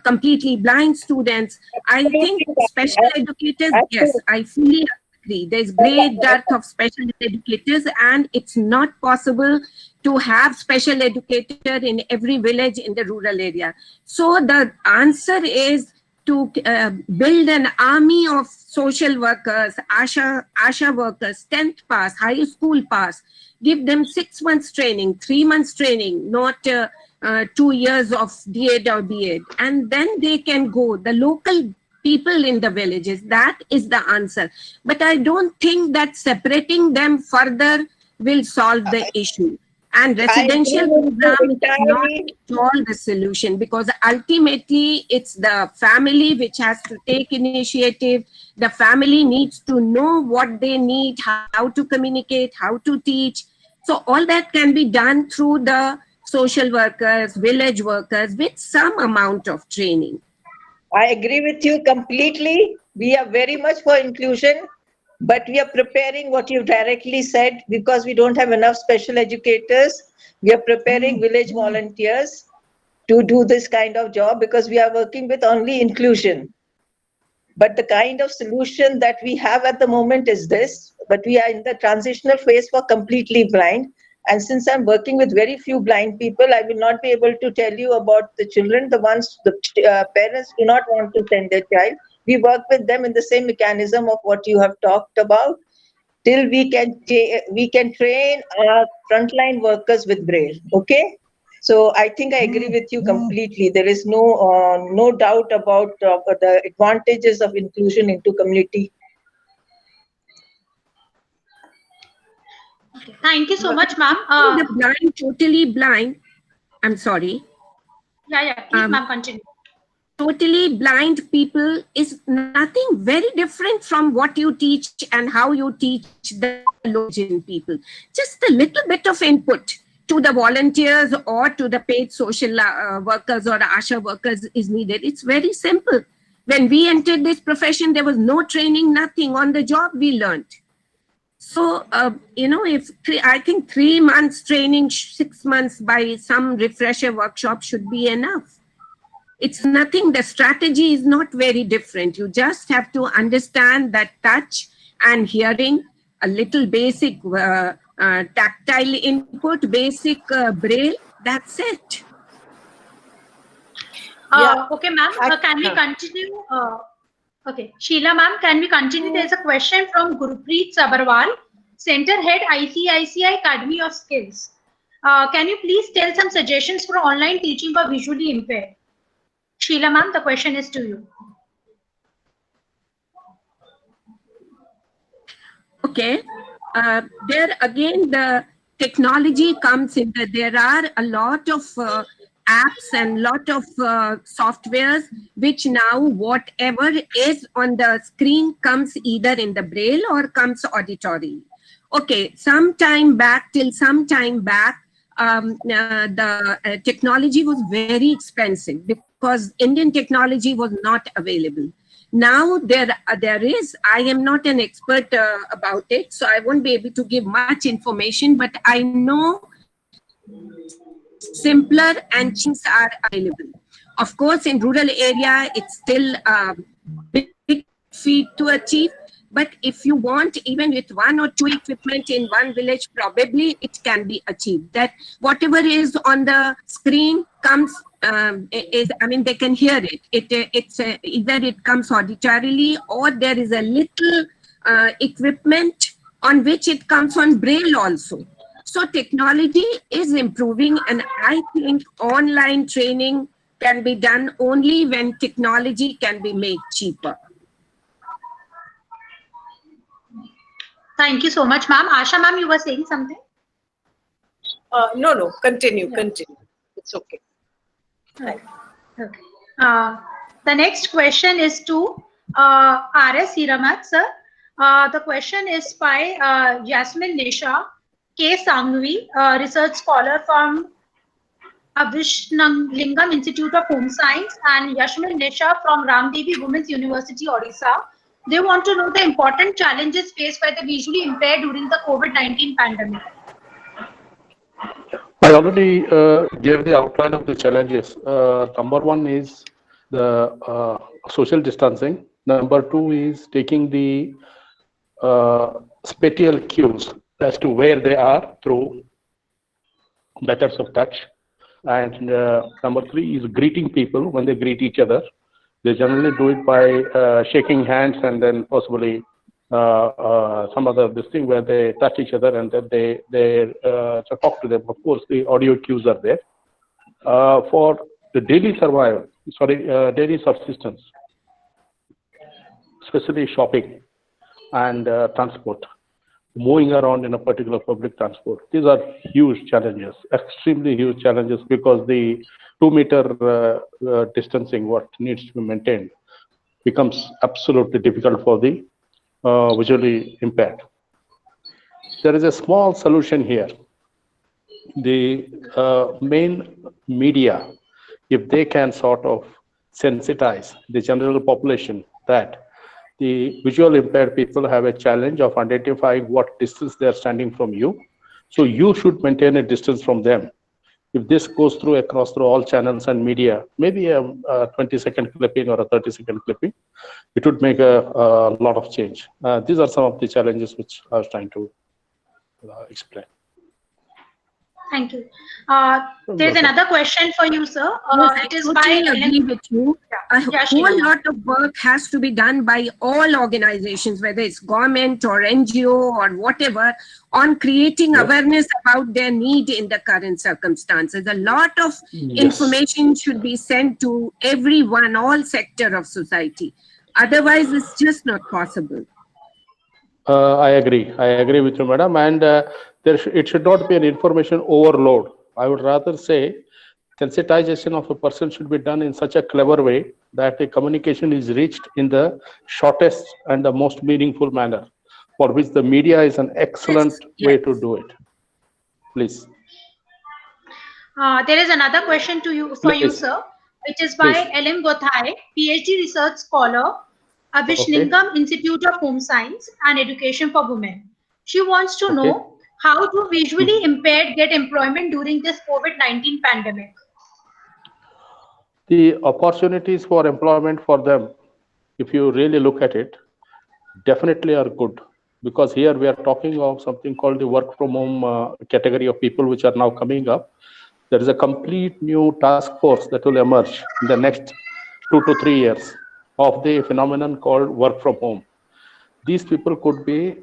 completely blind students. I think special educators, yes, I fully agree. There's great dearth of special educators, and it's not possible to have special educator in every village in the rural area. So the answer is to build an army of social workers, ASHA workers, 10th pass, high school pass, give them 6 months training, 3 months training, not 2 years of D.Ed or B.Ed. And then they can go, the local people in the villages, that is the answer. But I don't think that separating them further will solve the issue. And residential program is not at all the solution, because ultimately it's the family which has to take initiative. The family needs to know what they need, how to communicate, how to teach. So all that can be done through the social workers, village workers with some amount of training. I agree with you completely. We are very much for inclusion. But we are preparing what you directly said, because we don't have enough special educators. We are preparing village volunteers to do this kind of job, because we are working with only inclusion. But the kind of solution that we have at the moment is this, but we are in the transitional phase for completely blind. And since I'm working with very few blind people, I will not be able to tell you about the children, the ones the parents do not want to send their child. We work with them in the same mechanism of what you have talked about, till we can train our frontline workers with braille. Okay, so I think I agree with you completely. There is no doubt about the advantages of inclusion into community. Okay. Thank you so much, ma'am. The blind, totally blind. I'm sorry. Yeah. Please, ma'am, continue. Totally blind people is nothing very different from what you teach and how you teach the low vision people. Just a little bit of input to the volunteers or to the paid social workers or ASHA workers is needed. It's very simple. When we entered this profession, there was no training, nothing. On the job, we learned. So, I think 3 months training, 6 months by some refresher workshop should be enough. It's nothing, the strategy is not very different. You just have to understand that touch and hearing, a little basic tactile input, basic braille, that's it. Okay, ma'am, can we continue? Okay, Sheila ma'am, can we continue? There's a question from Gurpreet Sabarwal, Center Head, ICICI Academy of Skills. Can you please tell some suggestions for online teaching for visually impaired? Sheila ma'am, the question is to you. Okay, there again the technology comes in. There are a lot of apps and lot of softwares which now whatever is on the screen comes either in the braille or comes auditory. Okay, till some time back, the technology was very expensive because Indian technology was not available. Now there is, I am not an expert about it, so I won't be able to give much information, but I know simpler and things are available. Of course, in rural area, it's still a big feet to achieve. But if you want, even with 1 or 2 equipment in one village, probably it can be achieved. That whatever is on the screen comes, they can hear it. It's either it comes auditorily or there is a little equipment on which it comes on braille also. So technology is improving, and I think online training can be done only when technology can be made cheaper. Thank you so much, ma'am. Asha, ma'am, you were saying something? No, continue, Yeah. continue. It's okay. Okay. The next question is to R.S. Hiramat, sir. The question is by Yasmin Nisha K. Sangvi, research scholar from Avishnalingam Institute of Home Science, and Yasmin Nisha from Ramdevi Women's University, Odisha. They want to know the important challenges faced by the visually impaired during the COVID-19 pandemic. I already gave the outline of the challenges. Number 1 is the social distancing. Number 2 is taking the spatial cues as to where they are through letters of touch. And number 3 is greeting people when they greet each other. They generally do it by shaking hands and then possibly some other this thing where they touch each other and then they talk to them. Of course, the audio cues are there. For the daily daily subsistence, especially shopping and transport, moving around in a particular public transport. These are huge challenges, extremely huge challenges, because the 2-meter distancing, what needs to be maintained, becomes absolutely difficult for the visually impaired. There is a small solution here. The main media, if they can sort of sensitize the general population that the visual impaired people have a challenge of identifying what distance they are standing from you. So you should maintain a distance from them. If this goes across all channels and media, maybe a 20-second clipping or a 30-second clipping, it would make a lot of change. These are some of the challenges which I was trying to explain. Thank you. There's another question for you, sir. Yes, I totally agree with you. A whole lot of work has to be done by all organizations, whether it's government or NGO or whatever, on creating awareness about their need in the current circumstances. A lot of information should be sent to everyone, all sector of society. Otherwise, it's just not possible. I agree with you, madam. And it should not be an information overload. I would rather say sensitization of a person should be done in such a clever way that the communication is reached in the shortest and the most meaningful manner, for which the media is an excellent way to do it. Please. There is another question to you you, sir, which is by Ellen Gothai, PhD research scholar, Avishnalingam Institute of Home Science and Education for Women. She wants to know, how do visually impaired get employment during this COVID-19 pandemic? The opportunities for employment for them, if you really look at it, definitely are good, because here we are talking of something called the work from home category of people which are now coming up. There is a complete new task force that will emerge in the next 2 to 3 years of the phenomenon called work from home. These people could be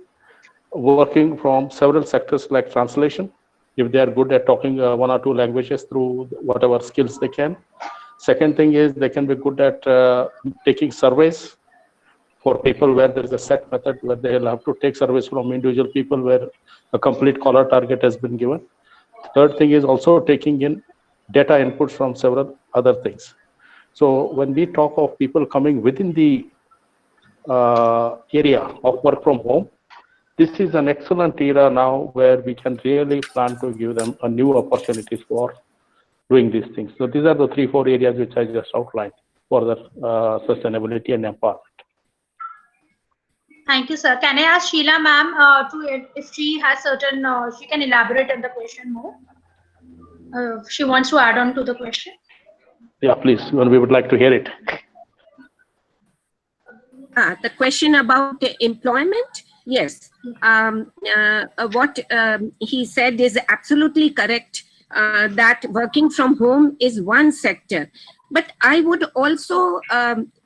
working from several sectors like translation, if they are good at talking 1 or 2 languages through whatever skills they can. Second thing is they can be good at taking surveys for people where there is a set method where they will have to take surveys from individual people where a complete caller target has been given. Third thing is also taking in data inputs from several other things. So when we talk of people coming within the area of work from home, this is an excellent era now where we can really plan to give them a new opportunities for doing these things. So these are the 3-4 areas which I just outlined for the sustainability and empowerment. Thank you, sir. Can I ask Sheila ma'am if she has certain, she can elaborate on the question more? She wants to add on to the question. Yeah, please. We would like to hear it. The question about employment, yes. What he said is absolutely correct, that working from home is one sector. But I would also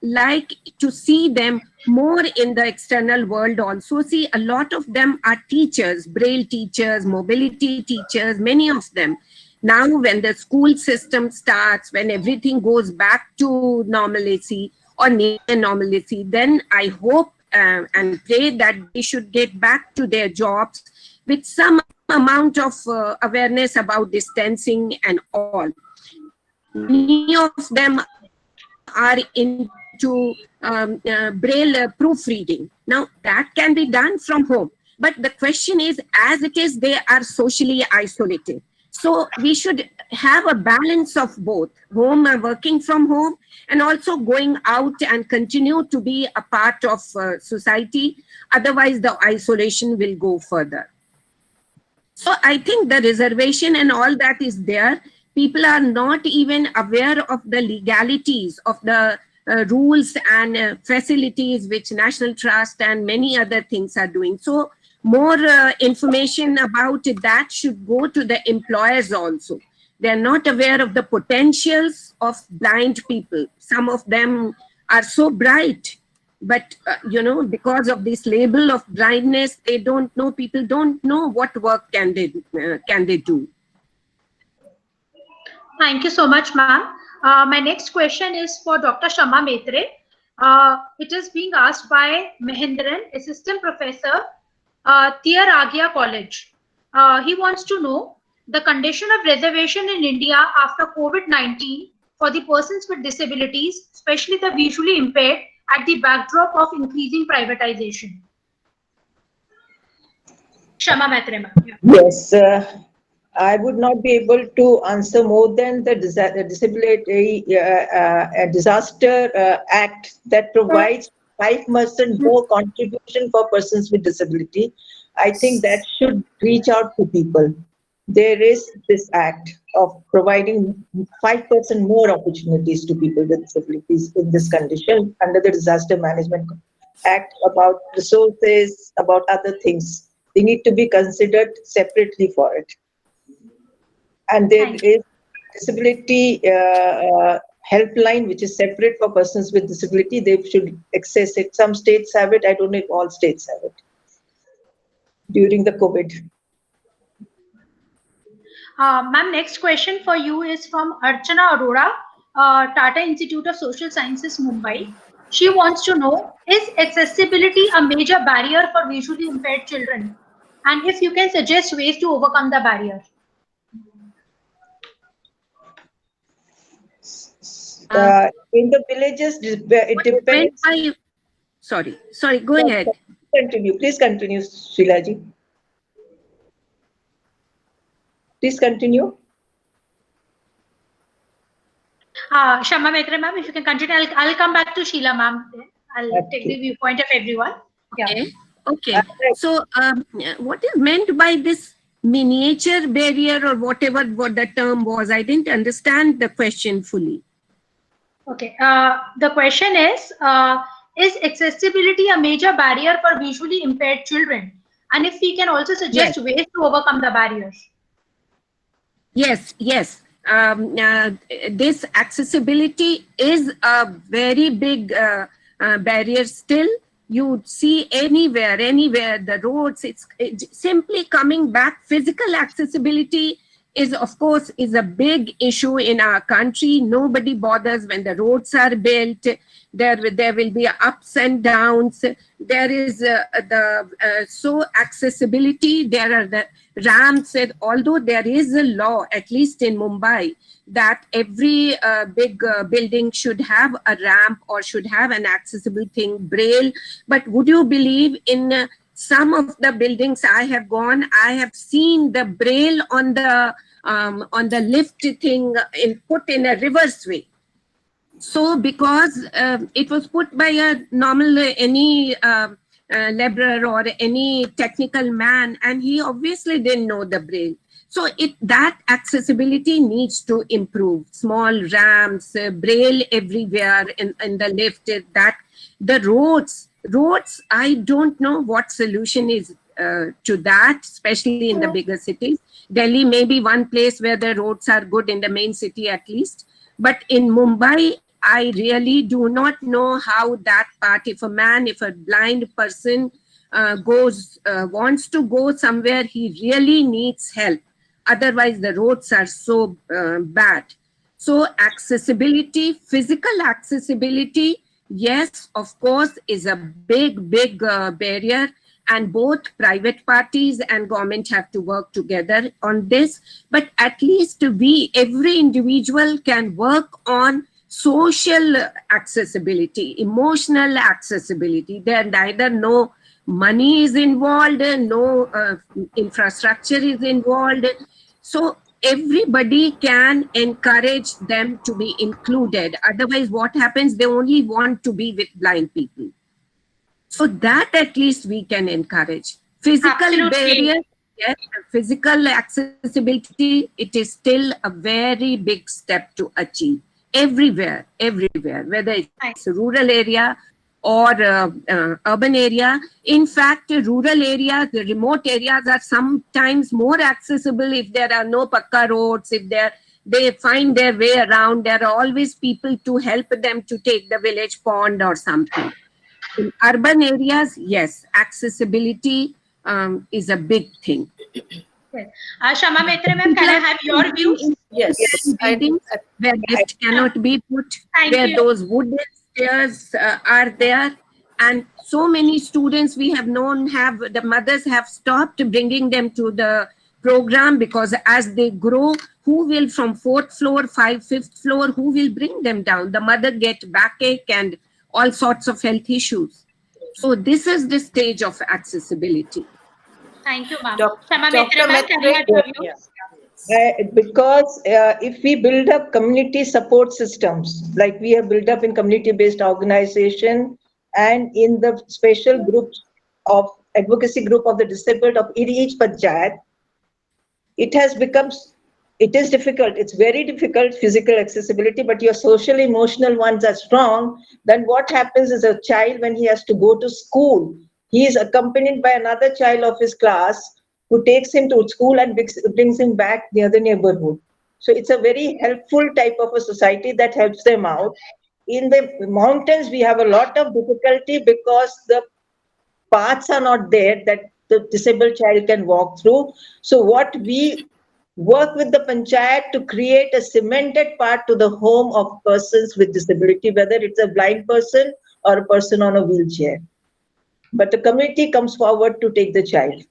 like to see them more in the external world also. See, a lot of them are teachers, Braille teachers, mobility teachers, many of them. Now, when the school system starts, when everything goes back to normalcy or near normalcy, then I hope and pray that they should get back to their jobs with some amount of awareness about distancing and all. Many of them are into Braille proofreading. Now, that can be done from home. But the question is, as it is, they are socially isolated. So we should have a balance of both, working from home, and also going out and continue to be a part of society. Otherwise, the isolation will go further. So I think the reservation and all that is there. People are not even aware of the legalities of the rules and facilities which National Trust and many other things are doing. So more information about that should go to the employers also. They are not aware of the potentials of blind people. Some of them are so bright, but because of this label of blindness, they don't know. People don't know what work can they do. Thank you so much, ma'am. My next question is for Dr. Kshama Maitre. It is being asked by Mahendran, Assistant Professor, Tyagaraja College. He wants to know the condition of reservation in India after COVID-19 for the persons with disabilities, especially the visually impaired, at the backdrop of increasing privatization. Kshama Maitre, ma'am. Yeah. Yes. I would not be able to answer more than the Disability Disaster Act that provides 5% more contribution for persons with disability. I think that should reach out to people. There is this act of providing 5% more opportunities to people with disabilities in this condition under the Disaster Management Act, about resources, about other things. They need to be considered separately for it. And there is disability helpline, which is separate for persons with disability. They should access it. Some states have it. I don't know if all states have it during the COVID. Ma'am, next question for you is from Archana Arora, Tata Institute of Social Sciences, Mumbai. She wants to know, is accessibility a major barrier for visually impaired children? And if you can suggest ways to overcome the barrier. In the villages, it depends. Sorry, go ahead. Please continue, Sheilaji. Please continue. Kshama Maitre, ma'am, if you can continue, I'll come back to Sheila, ma'am. I'll take the viewpoint of everyone. Okay. Okay. So, what is meant by this miniature barrier or whatever what the term was? I didn't understand the question fully. Okay. The question is accessibility a major barrier for visually impaired children? And if we can also suggest ways to overcome the barriers. Yes. This accessibility is a very big barrier still. You see anywhere, the roads, it's simply coming back. Physical accessibility is, of course, is a big issue in our country. Nobody bothers when the roads are built. There will be ups and downs. There is so accessibility. There are the ramps. Although there is a law, at least in Mumbai, that every big building should have a ramp or should have an accessible thing, Braille. But would you believe in some of the buildings I have gone, I have seen the Braille on the lift thing put in a reverse way. So because it was put by a normal, any laborer or any technical man, and he obviously didn't know the Braille. So that accessibility needs to improve. Small ramps, Braille everywhere in the lift, that The roads, I don't know what solution is to that, especially in the bigger cities. Delhi may be one place where the roads are good, in the main city at least. But in Mumbai, I really do not know how that part, if a blind person wants to go somewhere, he really needs help. Otherwise, the roads are so bad. So accessibility, physical accessibility, yes, of course, is a big barrier. And both private parties and government have to work together on this. But at least every individual can work on social accessibility, emotional accessibility. There neither no money is involved, no infrastructure is involved. So everybody can encourage them to be included. Otherwise, what happens? They only want to be with blind people. So that at least we can encourage. Physical barrier, yes, physical accessibility, it is still a very big step to achieve. Everywhere, whether it's a rural area or urban area. In fact, rural areas, the remote areas are sometimes more accessible if there are no pakka roads, if they find their way around. There are always people to help them to take the village pond or something. In urban areas, yes, accessibility is a big thing. Shama Maitre ma'am, can I have your views? Yes. Buildings where lift cannot be put, where those wooden stairs are there. And so many students we have known the mothers have stopped bringing them to the program because as they grow, who will from 4th floor, 5th floor, who will bring them down? The mother get backache and all sorts of health issues. So this is the stage of accessibility. Thank you, ma'am. Because if we build up community support systems, like we have built up in community-based organization and in the special groups of advocacy group of the disabled of each panchayat, it is difficult. It's very difficult, physical accessibility, but your social emotional ones are strong. Then what happens is a child, when he has to go to school, he is accompanied by another child of his class who takes him to school and brings him back near the neighborhood. So it's a very helpful type of a society that helps them out. In the mountains, we have a lot of difficulty because the paths are not there that the disabled child can walk through. So what we work with the panchayat to create a cemented path to the home of persons with disability, whether it's a blind person or a person on a wheelchair. But the community comes forward to take the child.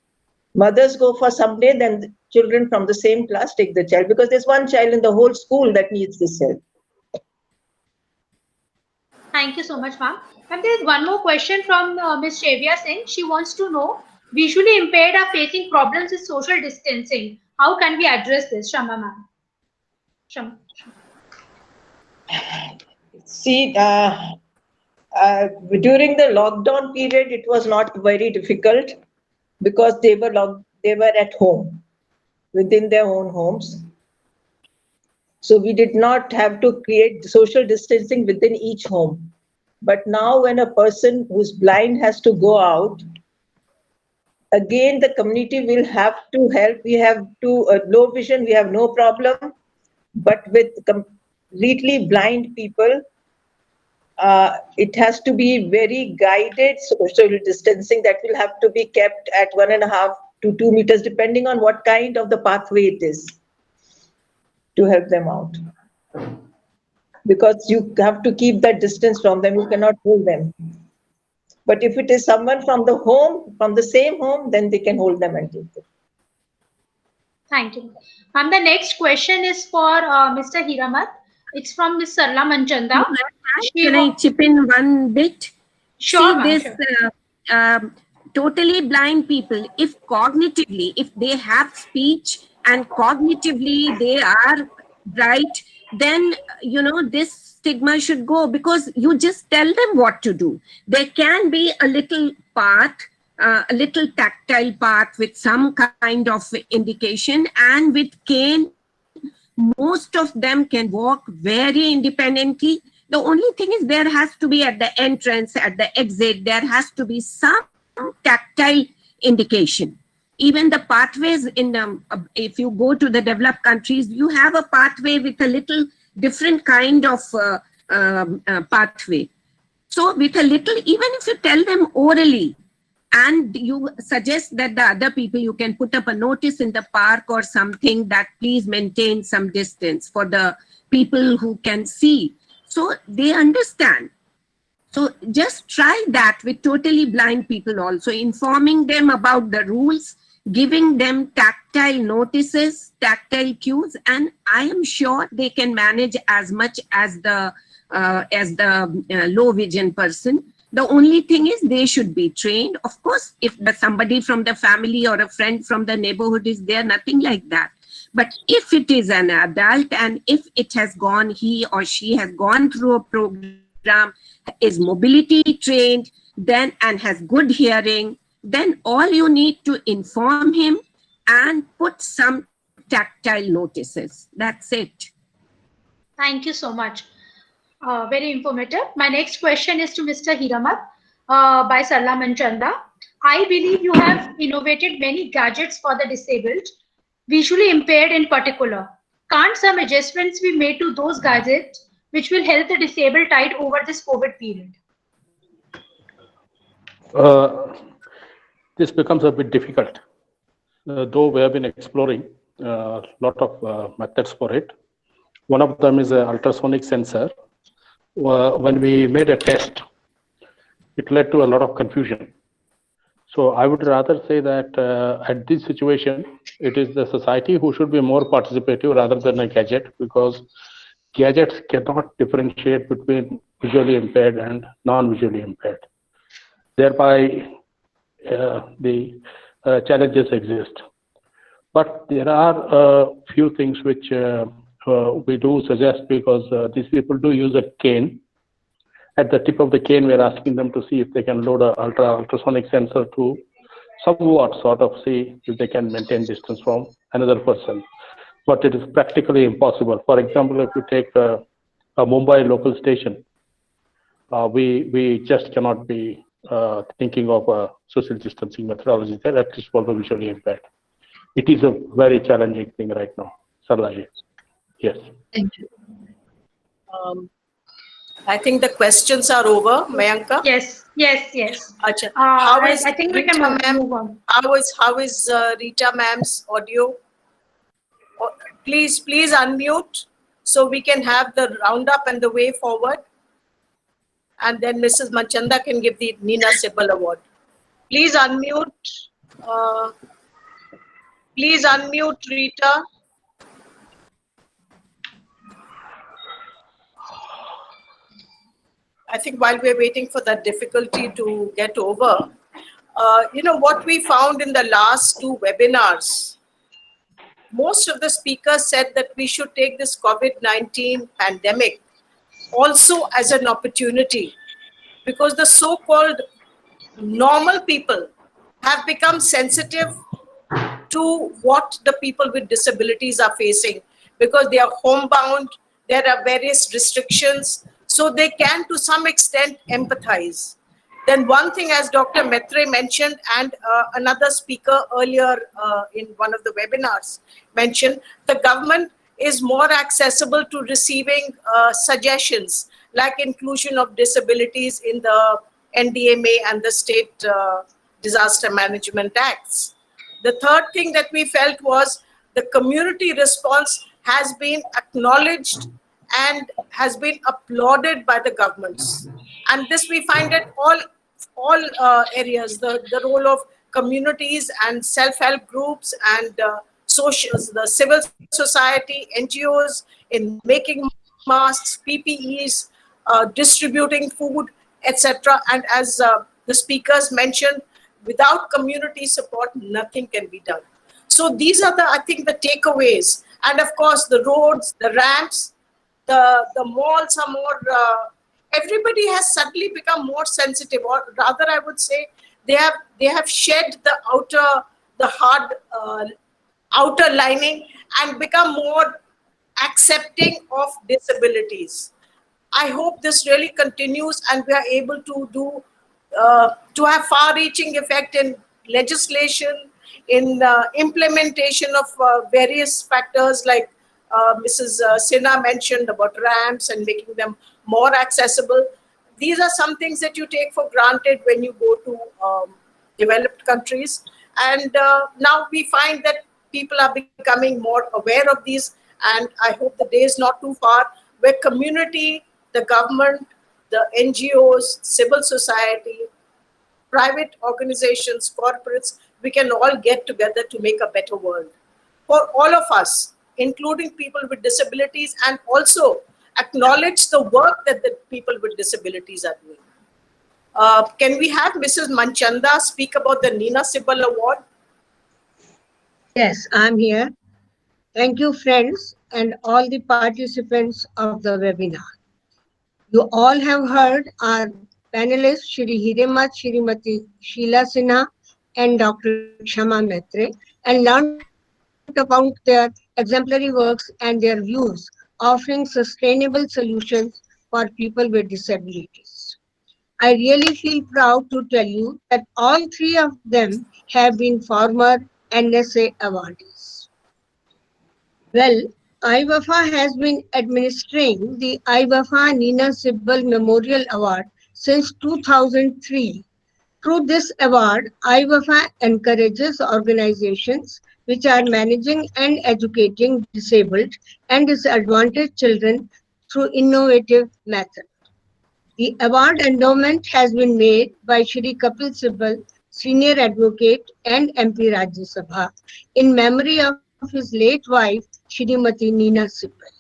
Mothers go for some day, then the children from the same class take the child because there's one child in the whole school that needs this help. Thank you so much, ma'am. And there's one more question from Ms. Shavya Singh. She wants to know, visually impaired are facing problems with social distancing. How can we address this, Shama ma'am? Shama. See, during the lockdown period, it was not very difficult because they were at home, within their own homes. So we did not have to create social distancing within each home. But now when a person who's blind has to go out, again, the community will have to help. We have low vision, we have no problem. But with completely blind people, it has to be very guided social distancing that will have to be kept at 1.5 to 2 meters, depending on what kind of the pathway it is, to help them out. Because you have to keep that distance from them, you cannot hold them. But if it is someone from the home, from the same home, then they can hold them and take them. Thank you. And the next question is for Mr. Hiramat. It's from Ms. Sarla Manchanda. Can I chip in one bit? Sure. See, this totally blind people, if cognitively, if they have speech and cognitively they are bright, then, you know, this stigma should go because you just tell them what to do. There can be a little path, a little tactile path with some kind of indication, and with cane, most of them can walk very independently. The only thing is there has to be at the entrance, at the exit, there has to be some tactile indication. Even the pathways in, if you go to the developed countries, you have a pathway with a little different kind of pathway. So with a little, even if you tell them orally, and you suggest that the other people, you can put up a notice in the park or something that please maintain some distance for the people who can see. So they understand. So just try that with totally blind people also, informing them about the rules, giving them tactile notices, tactile cues, and I am sure they can manage as much as the low vision person. The only thing is they should be trained. Of course, if somebody from the family or a friend from the neighborhood is there, nothing like that. But if it is an adult and if it has gone, he or she has gone through a program, is mobility trained, then and has good hearing, then all you need to inform him and put some tactile notices. That's it. Thank you so much. Very informative. My next question is to Mr. Hiramat by Sarla Manchanda. I believe you have innovated many gadgets for the disabled, visually impaired in particular. Can't some adjustments be made to those gadgets which will help the disabled tide over this COVID period? This becomes a bit difficult, though we have been exploring a lot of methods for it. One of them is an ultrasonic sensor. When we made a test, it led to a lot of confusion. So I would rather say that at this situation, it is the society who should be more participative rather than a gadget, because gadgets cannot differentiate between visually impaired and non-visually impaired. Thereby, the challenges exist. But there are a few things which we do suggest, because these people do use a cane. At the tip of the cane, we're asking them to see if they can load an ultrasonic sensor to somewhat sort of see if they can maintain distance from another person. But it is practically impossible. For example, if you take a Mumbai local station, we just cannot be thinking of a social distancing methodology there, at least for the visually impaired. It is a very challenging thing right now. Sarlaji. Yes. Thank you. I think the questions are over, Mayanka. Yes. Achha. I think we can move on. How is Rita ma'am's audio? Please unmute so we can have the roundup and the way forward. And then Mrs. Manchanda can give the Nina Sibal Award. Please unmute. Please unmute, Rita. I think while we're waiting for that difficulty to get over, what we found in the last two webinars, most of the speakers said that we should take this COVID-19 pandemic also as an opportunity, because the so-called normal people have become sensitive to what the people with disabilities are facing, because they are homebound, there are various restrictions, so they can to some extent empathize. Then one thing, as Dr. Maitre mentioned, and another speaker earlier in one of the webinars mentioned, the government is more accessible to receiving suggestions like inclusion of disabilities in the NDMA and the State Disaster Management Acts. The third thing that we felt was the community response has been acknowledged and has been applauded by the governments. And this we find at all areas, the role of communities and self-help groups and the civil society, NGOs in making masks, PPEs, distributing food, etc. And as the speakers mentioned, without community support, nothing can be done. So these are I think the takeaways. And of course, the roads, the ramps, the malls are more, everybody has suddenly become more sensitive, or rather I would say they have shed the hard outer lining and become more accepting of disabilities. I hope this really continues and we are able to do to have far-reaching effect in legislation, in implementation of various factors like Mrs. Sinha mentioned about ramps and making them more accessible. These are some things that you take for granted when you go to developed countries. And now we find that people are becoming more aware of these. And I hope the day is not too far where community, the government, the NGOs, civil society, private organizations, corporates, we can all get together to make a better world for all of us, including people with disabilities, and also acknowledge the work that the people with disabilities are doing. Can we have Mrs. Manchanda speak about the Nina Sibal Award? Yes, I'm here. Thank you, friends, and all the participants of the webinar. You all have heard our panelists, Shri Hiremat, Shrimati Sheila Sinha, and Dr. Kshama Maitre, and learned about their exemplary works and their views, offering sustainable solutions for people with disabilities. I really feel proud to tell you that all three of them have been former NSA awardees. Well, IWAFA has been administering the IWAFA Nina Sibal Memorial Award since 2003. Through this award, IWAFA encourages organizations which are managing and educating disabled and disadvantaged children through innovative methods. The award endowment has been made by Shri Kapil Sibal, Senior Advocate and MP Rajya Sabha, in memory of his late wife, Shrimati Nina Sibal.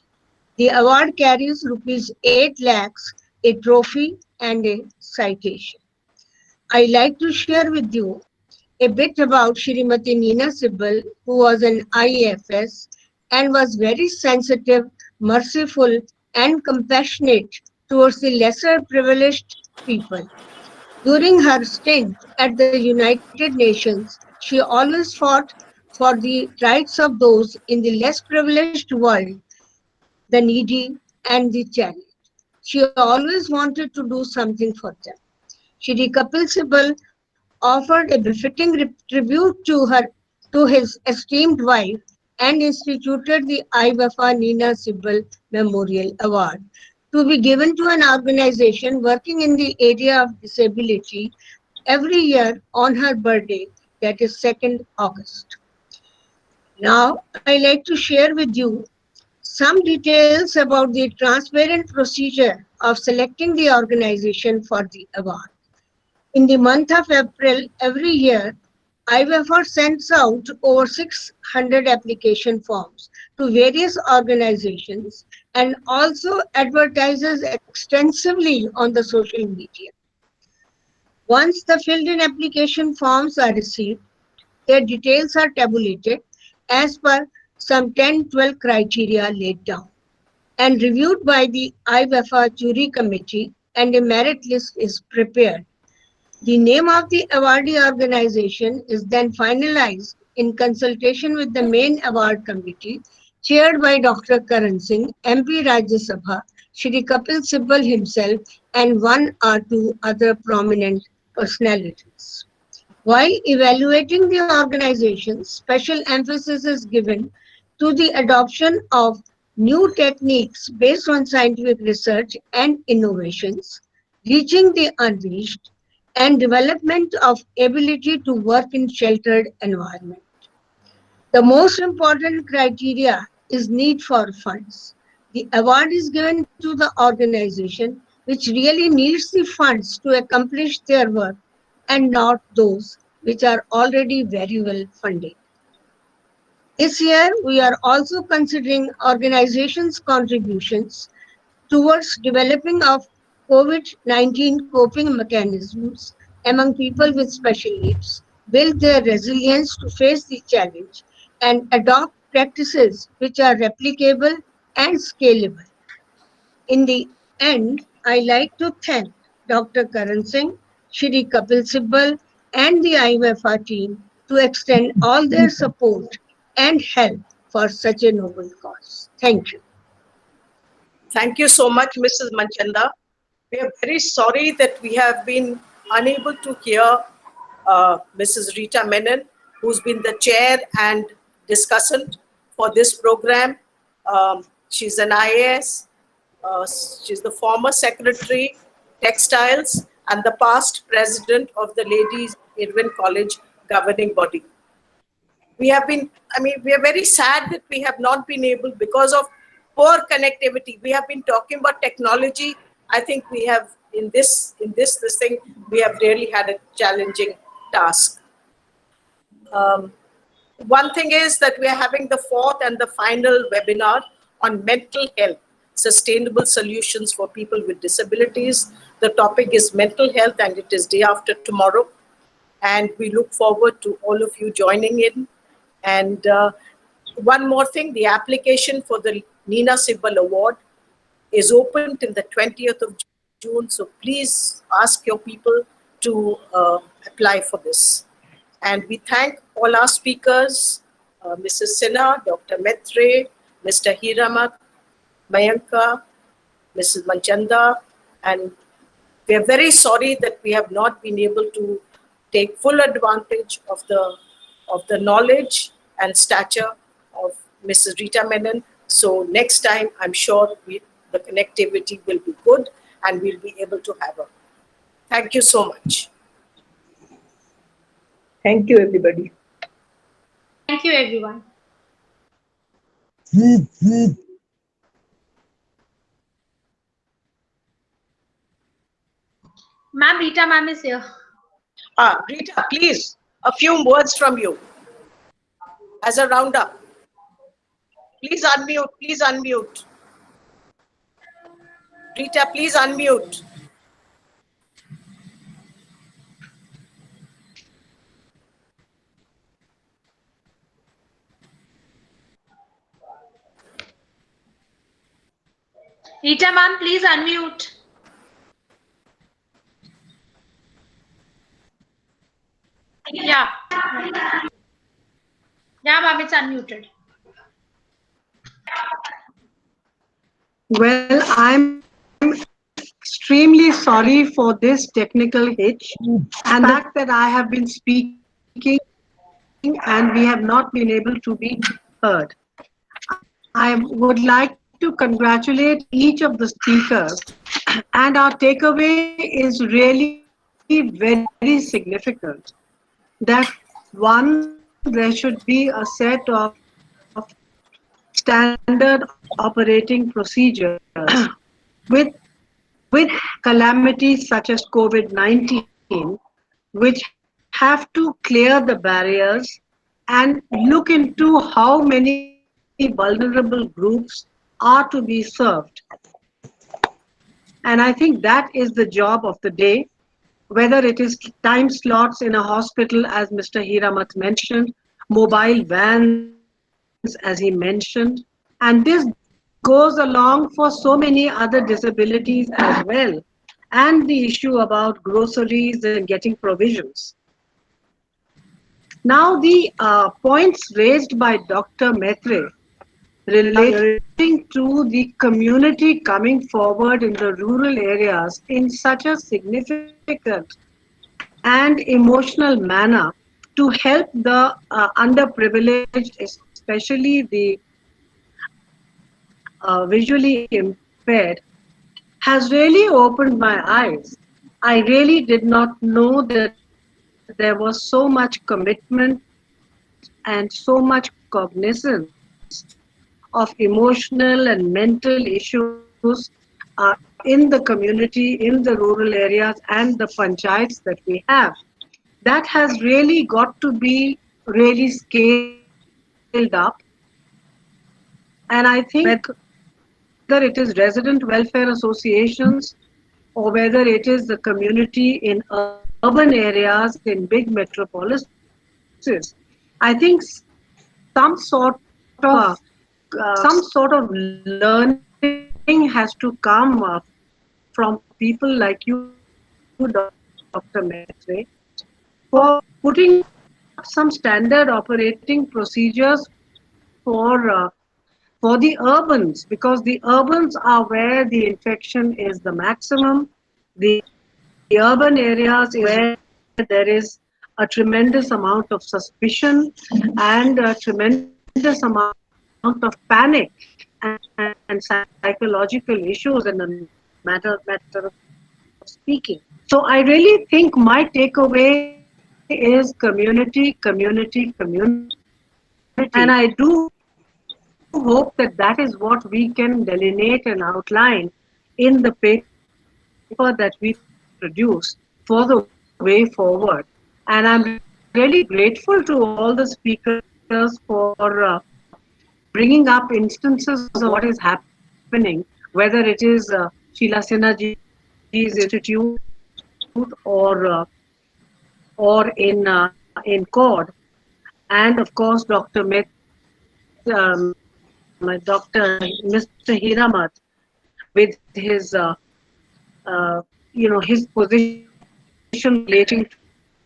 The award carries rupees 8 lakhs, a trophy and a citation. I like to share with you a bit about Shrimati Nina Sibal, who was an IFS and was very sensitive, merciful, and compassionate towards the lesser privileged people. During her stint at the United Nations, she always fought for the rights of those in the less privileged world, the needy and the challenged. She always wanted to do something for them. Shri Kapil Sibal offered a befitting tribute to his esteemed wife and instituted the IWAFA Nina Sibal Memorial Award to be given to an organization working in the area of disability every year on her birthday, that is 2nd August. Now, I like to share with you some details about the transparent procedure of selecting the organization for the award. In the month of April every year, IWAFA sends out over 600 application forms to various organizations and also advertises extensively on the social media. Once the filled-in application forms are received, their details are tabulated as per some 10-12 criteria laid down and reviewed by the IWAFA jury committee, and a merit list is prepared. The name of the awardee organization is then finalized in consultation with the main award committee, chaired by Dr. Karan Singh, MP Rajya Sabha, Shri Kapil Sibal himself, and one or two other prominent personalities. While evaluating the organization, special emphasis is given to the adoption of new techniques based on scientific research and innovations, reaching the unreached, and development of ability to work in sheltered environment. The most important criteria is need for funds. The award is given to the organization which really needs the funds to accomplish their work and not those which are already very well funded. This year, we are also considering organizations' contributions towards developing of COVID-19 coping mechanisms among people with special needs, build their resilience to face the challenge, and adopt practices which are replicable and scalable. In the end, I like to thank Dr. Karan Singh, Shri Kapil Sibal, and the IWAFA team to extend all their support and help for such a noble cause. Thank you. Thank you so much, Mrs. Manchanda. We are very sorry that we have been unable to hear Mrs. Rita Menon, who's been the chair and discussant for this program. She's an IAS. She's the former secretary, textiles, and the past president of the Ladies Irwin College governing body. We have been, we are very sad that we have not been able, because of poor connectivity. We have been talking about technology. I think we have, in this thing, we have really had a challenging task. One thing is that we are having the fourth and the final webinar on mental health, sustainable solutions for people with disabilities. The topic is mental health, and it is day after tomorrow. And we look forward to all of you joining in. And one more thing, the application for the Nina Sibbal Award is open till the 20th of June. So please ask your people to apply for this. And we thank all our speakers, Mrs. Sinha, Dr. Maitre, Mr. Hiramat, Mayanka, Mrs. Manchanda, and we are very sorry that we have not been able to take full advantage of the knowledge and stature of Mrs. Rita Menon. So next time, I'm sure the connectivity will be good and we'll be able to have her. Thank you so much. Thank you, everybody. Thank you, everyone. Ma'am, Rita ma'am is here. Rita, please, a few words from you as a roundup. Please unmute, please unmute. Rita, please unmute. Rita ma'am, please unmute. Yeah. Yeah, ma'am, it's unmuted. Well, I'm extremely sorry for this technical hitch and the fact that I have been speaking and we have not been able to be heard. I would like to congratulate each of the speakers, and our takeaway is really very significant. That one, there should be a set of standard operating procedures with calamities such as COVID-19, which have to clear the barriers and look into how many vulnerable groups are to be served. And I think that is the job of the day, whether it is time slots in a hospital, as Mr. Hiramat mentioned, mobile vans, as he mentioned, and this goes along for so many other disabilities as well, and the issue about groceries and getting provisions. Now, the points raised by Dr. Maitre relating to the community coming forward in the rural areas in such a significant and emotional manner to help the underprivileged, especially the visually impaired, has really opened my eyes. I really did not know that there was so much commitment and so much cognizance of emotional and mental issues in the community, in the rural areas and the panchayats that we have. That has really got to be really scaled up. And I think whether it is resident welfare associations or whether it is the community in urban areas, in big metropolises, I think some sort of learning has to come from people like you, Dr. Maitre, for putting up some standard operating procedures for for the urbans, because the urbans are where the infection is the maximum. The urban areas is where there is a tremendous amount of suspicion and a tremendous amount of panic and psychological issues in the matter of speaking. So I really think my takeaway is community, community, community. And I do hope that that is what we can delineate and outline in the paper that we produce for the way forward. And I'm really grateful to all the speakers for bringing up instances of what is happening, whether it is Sheila Sinha ji's institute or in CORD, and of course Dr. Mr. Hiramat with his his position relating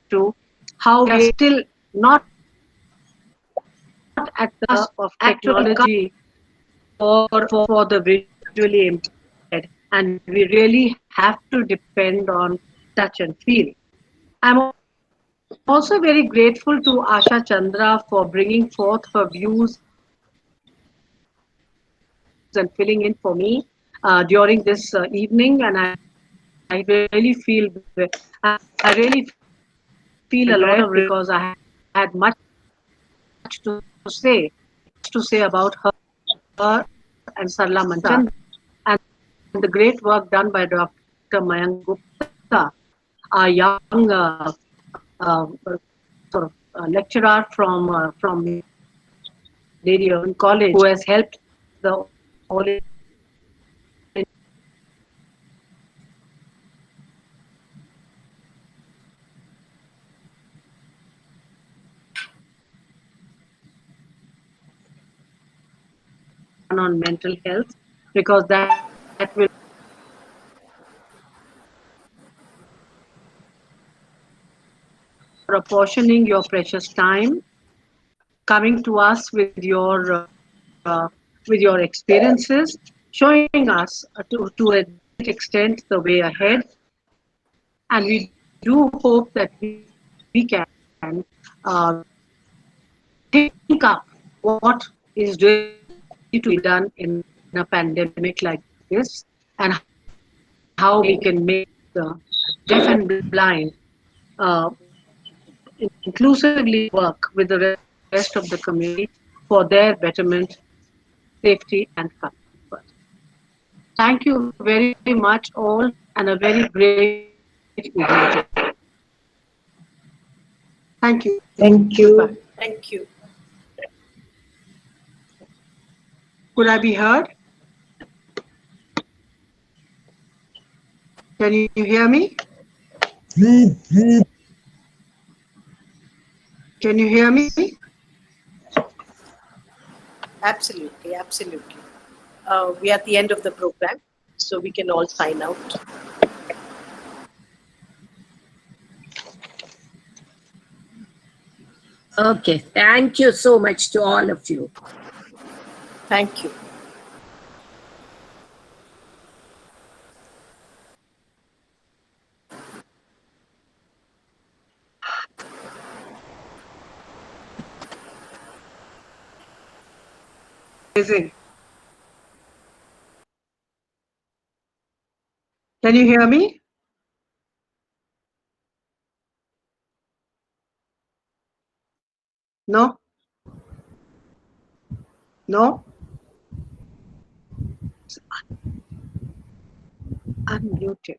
to how we are still not at the cusp of technology for the visually impaired, and we really have to depend on touch and feel. I'm also very grateful to Asha Chandra for bringing forth her views and filling in for me during this evening, and I really feel a lot of regret because I had much to say about her and Sarla Manchanda and the great work done by Dr. Mayank Gupta, a young lecturer from Lady Irwin College, who has helped the All on mental health, because that will apportioning your precious time, coming to us with your experiences, showing us to a great extent the way ahead, and we do hope that we can uh, think up what is really to be done in a pandemic like this, and how we can make the deaf and blind inclusively work with the rest of the community for their betterment, safety, and comfort. Thank you very much, all, and a very great evening. Thank you. Thank you. Thank you. Could I be heard? Can you hear me? Can you hear me? Absolutely, absolutely. We are at the end of the program, so we can all sign out. Okay, thank you so much to all of you. Thank you. Amazing. Can you hear me? No? No? Unmuted.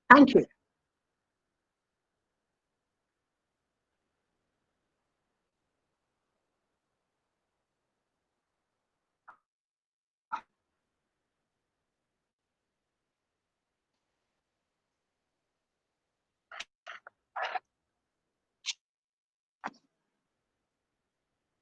Thank you.